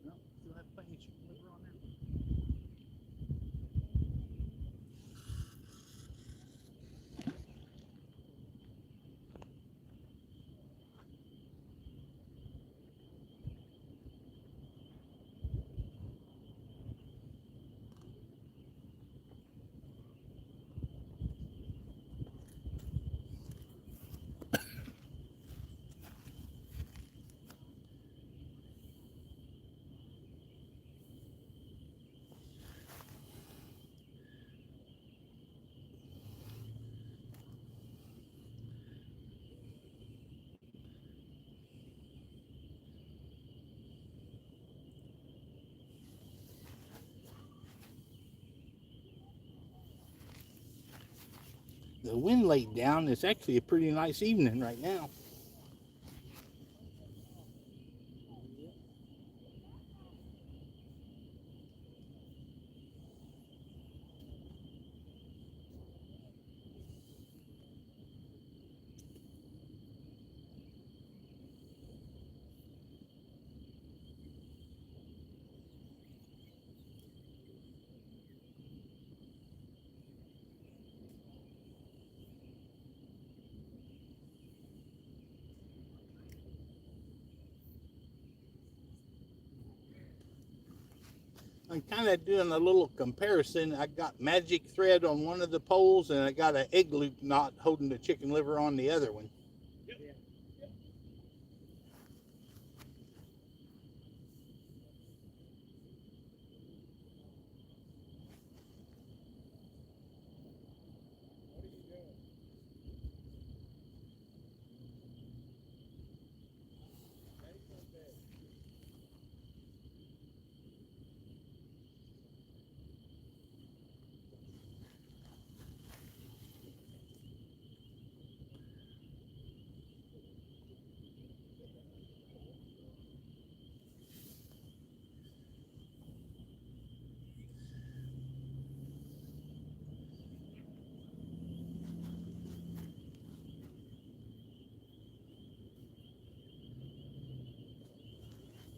B: No, still have plenty of chicken liver on there. The wind laid down. It's actually a pretty nice evening right now. I'm kind of doing a little comparison. I got magic thread on one of the poles and I got an egg loop knot holding the chicken liver on the other one.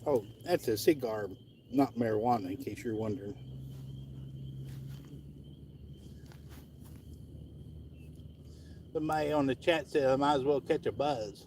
B: Oh, that's a cigar, not marijuana, in case you're wondering. Somebody on the chat said I might as well catch a buzz.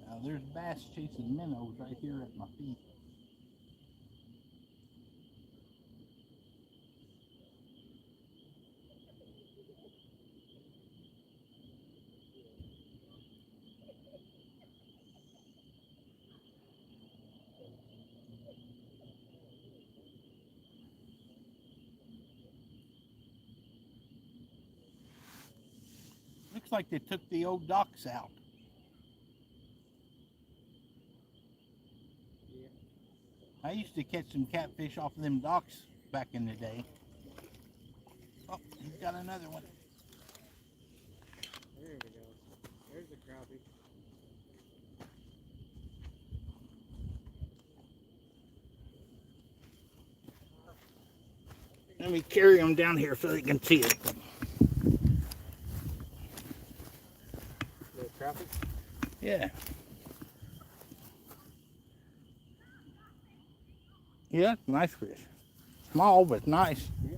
B: Now there's bass chasing minnows right here at my feet. Looks like they took the old docks out.
C: Yeah.
B: I used to catch some catfish off of them docks back in the day. Oh, he's got another one.
C: There we go. There's the crappie.
B: Let me carry him down here so they can see it.
C: Little crappie?
B: Yeah. Yeah, nice fish. Small, but nice.
C: Yeah.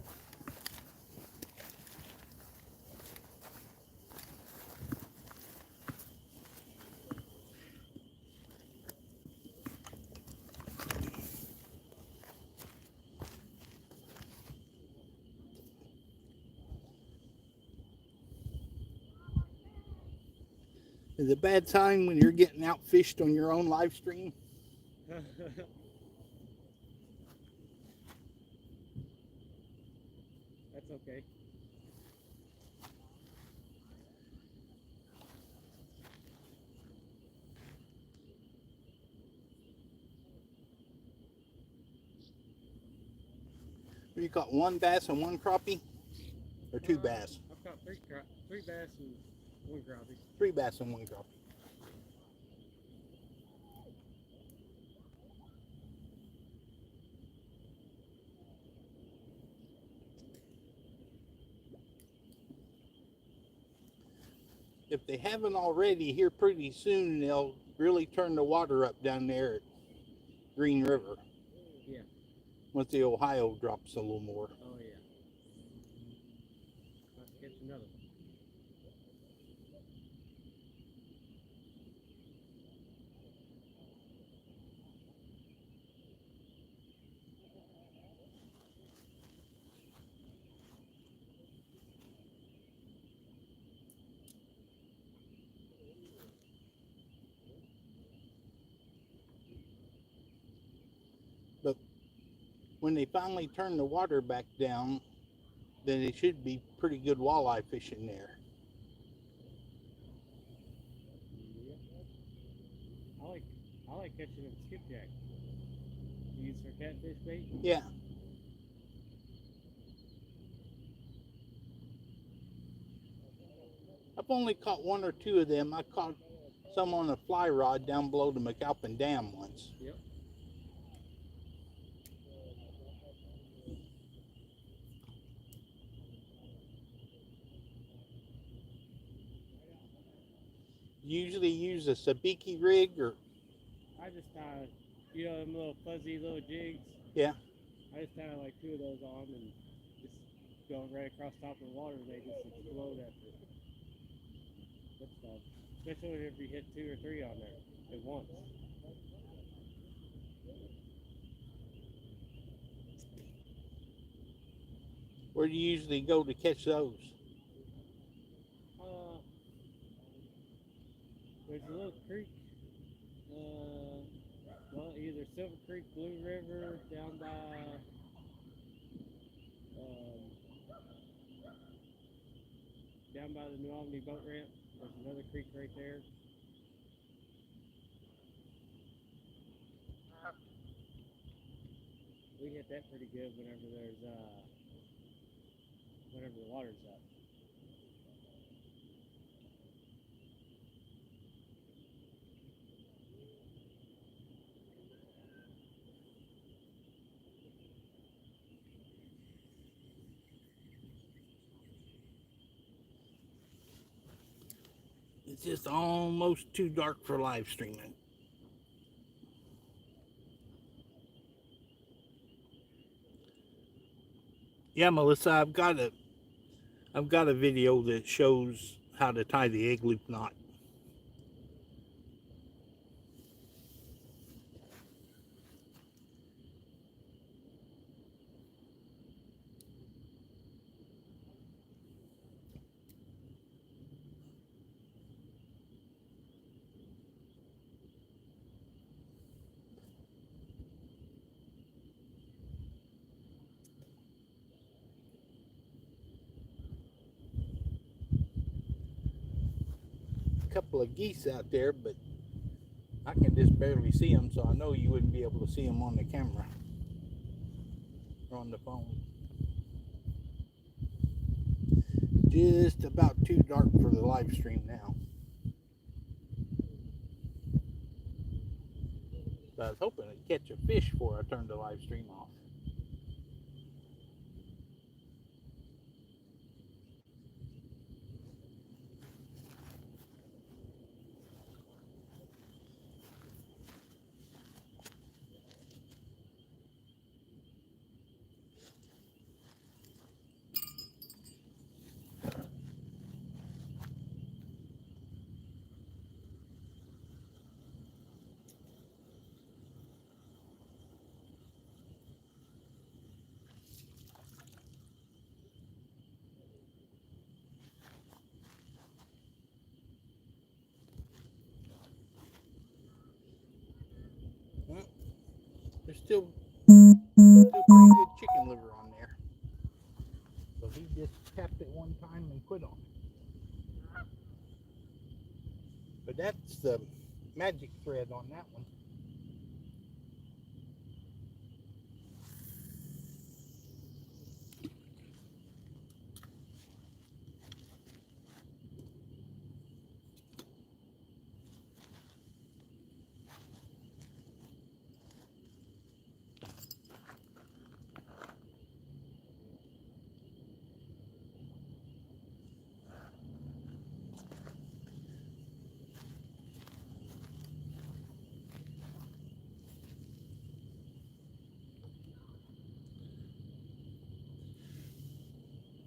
B: Is it a bad time when you're getting outfished on your own live stream?
C: That's okay.
B: You caught one bass and one crappie? Or two bass?
C: I've caught three bass and one crappie.
B: Three bass and one crappie. If they haven't already, here pretty soon they'll really turn the water up down there at Green River.
C: Yeah.
B: Once the Ohio drops a little more.
C: Oh yeah. Let's catch another one.
B: But when they finally turn the water back down, then it should be pretty good walleye fishing there.
C: Yeah. I like catching them skipjack. You use for catfish bait?
B: Yeah. I've only caught one or two of them. I caught some on a fly rod down below the McAlpin Dam once.
C: Yep.
B: You usually use a sabiki rig or
C: I just tie, you know, them little fuzzy little jigs.
B: yeah.
C: I just tie like 2 of those on and just go right across top of the water and they just explode after it. Good stuff. Especially if you hit 2 or 3 on there at once.
B: Where do you usually go to catch those?
C: There's a little creek, well, either Silver Creek, Blue River, down by the New Albany boat ramp. There's another creek right there. We hit that pretty good whenever the water's up.
B: It's just almost too dark for live streaming. Yeah, Melissa, I've got a video that shows how to tie the egg loop knot. A couple of geese out there, but I can just barely see them, so I know you wouldn't be able to see them on the camera or on the phone. Just about too dark for the live stream now. So I was hoping to catch a fish before I turned the live stream off. Well, there's still pretty good chicken liver on there. So he just tapped it one time and quit on it. But that's the magic thread on that one.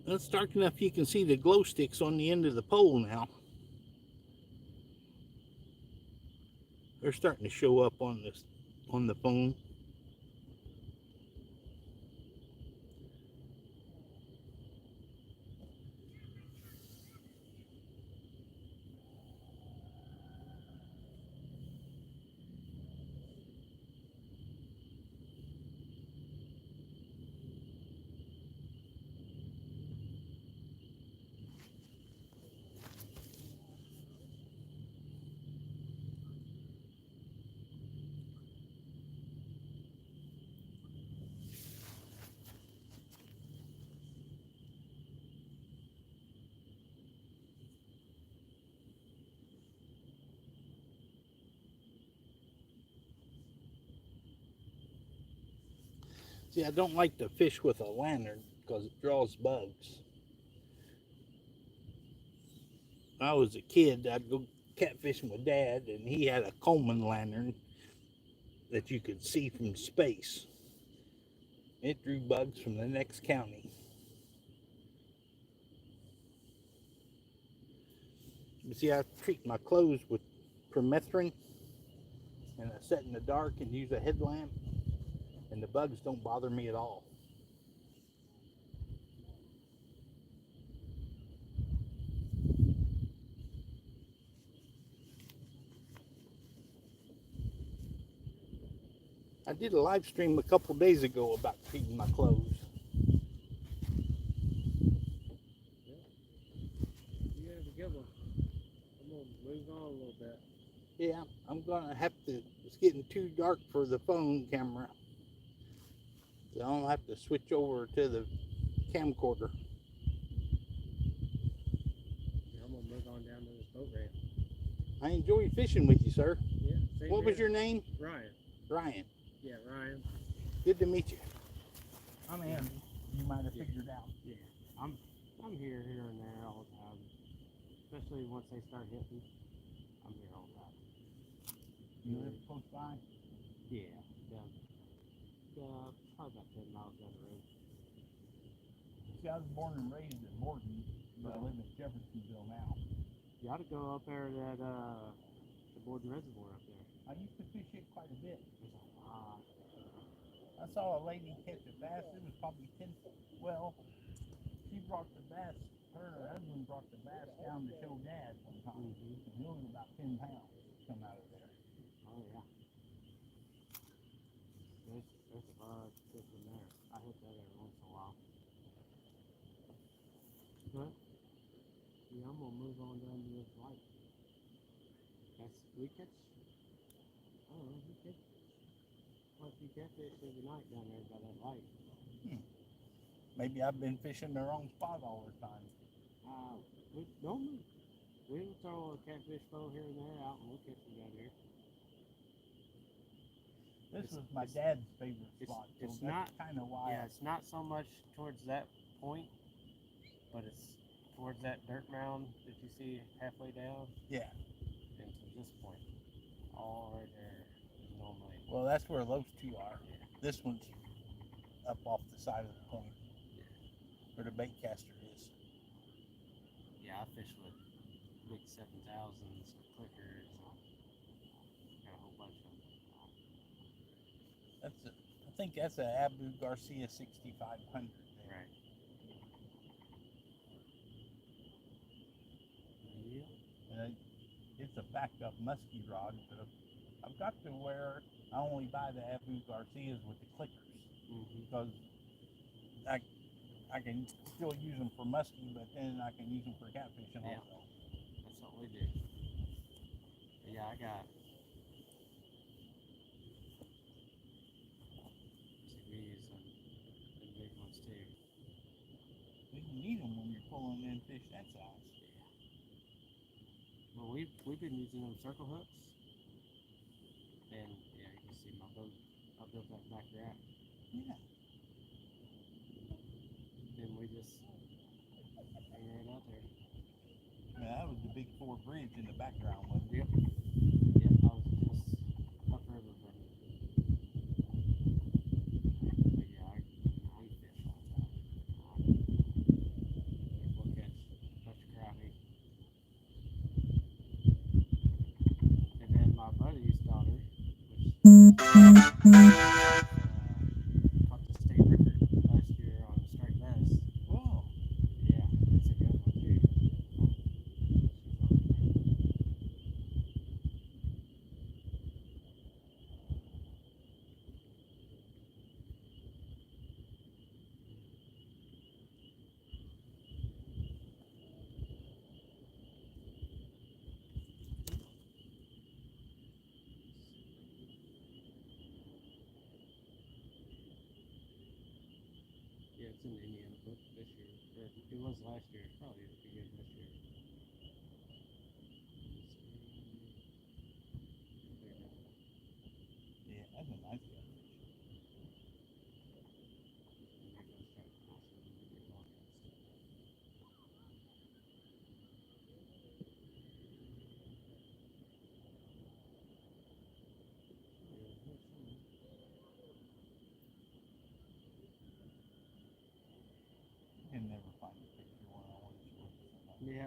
B: It's dark enough you can see the glow sticks on the end of the pole now. They're starting to show up on the phone. See, I don't like to fish with a lantern because it draws bugs. When I was a kid, I'd go catfishing with Dad, and he had a Coleman lantern that you could see from space. It drew bugs from the next county. You see, I treat my clothes with permethrin, and I set in the dark and use a headlamp, and the bugs don't bother me at all. I did a live stream a couple days ago about treating my clothes.
C: You have a good one. I'm gonna move on a little bit.
B: Yeah, I'm gonna have to, it's getting too dark for the phone camera. So I'll have to switch over to the camcorder.
C: I'm gonna move on down to this boat ramp.
B: I enjoy fishing with you, sir.
C: Yeah. Same
B: What was
C: here.
B: your name?
C: Ryan.
B: Ryan.
C: Yeah, Ryan.
B: Good to meet you. I'm Andy. You might have figured out.
C: Yeah. I'm here and there all the time. Especially once they start hitting. I'm here all the time.
B: You live close by?
C: Yeah. Probably about 10 miles down the road.
B: See, I was born and raised in Borden, but I live in Jeffersonville now.
C: You ought to go up there to that the Borden Reservoir up there.
B: I used to fish it quite a bit.
C: There's a lot.
B: I saw a lady catch a bass. It was probably 10. Well, she brought the bass. Her husband brought the bass down to show Dad one time.
C: Mm-hmm.
B: And it was about 10 pounds come out of there.
C: Oh yeah. There's a lot of fish in there. I hit that every once in a while. But yeah, I'm gonna move on down to this light. We catch. I don't know. We catch. Well, you catfish every night down there by that light.
B: Maybe I've been fishing the wrong spot all the time.
C: We normally we'll throw a catfish bow here and there out, and we'll catch them down here.
B: This was my dad's favorite spot. So
C: it's
B: that's
C: not
B: kind of why.
C: Yeah, it's not so much towards that point, but it's towards that dirt mound that you see halfway down.
B: Yeah.
C: And to this point, all right there is normally.
B: Well, that's where those two are.
C: Yeah.
B: This one's up off the side of the point,
C: Yeah.
B: where the bait caster is.
C: Yeah, I fish with big 7,000s, clickers, and got a whole bunch of them.
B: I think that's a Abu Garcia 6500. There.
C: Right. Yeah.
B: And it's a backup musky rod, but I've got to where I only buy the Abu Garcias with the clickers because I can still use them for musky, but then I can use them for catfishing also.
C: That's what we do. But yeah, I got. We use them big ones too.
B: You need them when you're pulling in fish that size.
C: Yeah. Well, we've been using them circle hooks, and yeah, you can see my boat. I built that back rack.
B: Yeah.
C: Then we just hang right out there.
B: Yeah, that was the big 4 bridge in the background, wasn't it?
C: Yep. Yeah, I was just upriver from it. But yeah, I fish all the time. We'll catch a bunch of crappie. And then my buddy's daughter, which caught the state record last year on striped bass.
B: Whoa.
C: Yeah, it's a good one too. Yeah, it's in Indiana book this year. Or it was last year. It's probably again this year.
B: Yeah, that's a nice catfish.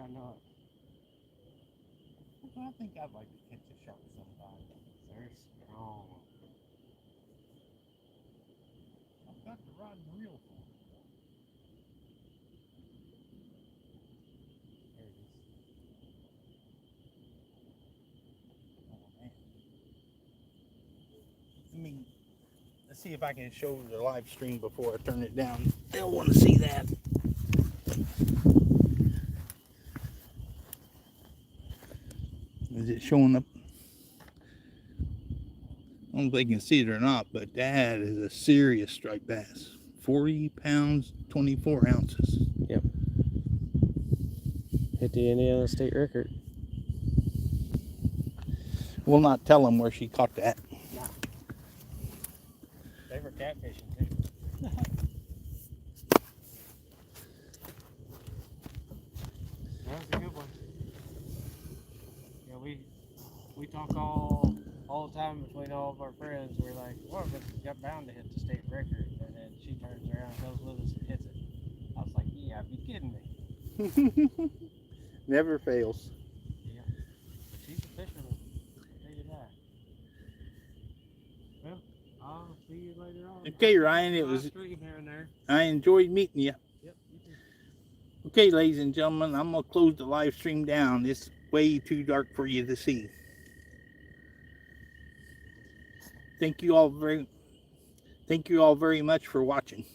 C: I know it.
B: I think I'd like to catch a shark sometime.
C: They're strong.
B: I've got the rod and reel for it.
C: There it is.
B: Oh, man. Let's see if I can show the live stream before I turn it down. They'll want to see that. Is it showing up? I don't know if they can see it or not, but that is a serious striped bass. 40 pounds, 24 ounces.
C: Yep. Hit the Indiana state record.
B: We'll not tell them where she caught that.
C: Nah. They were catfishing too. That was a good one. Yeah, we talk all the time between all of our friends. We're like, one of us got bound to hit the state record, and then she turns around, goes with us, and hits it. I was like, yeah, be kidding me.
B: Never fails.
C: Yeah, she's a fisherman. I'll tell you that. Well, I'll see you later on.
B: Okay, Ryan, it
C: Live
B: was.
C: stream here and there.
B: I enjoyed meeting you.
C: Yep, you too.
B: Okay, ladies and gentlemen, I'm gonna close the live stream down. It's way too dark for you to see. Thank you all very much for watching.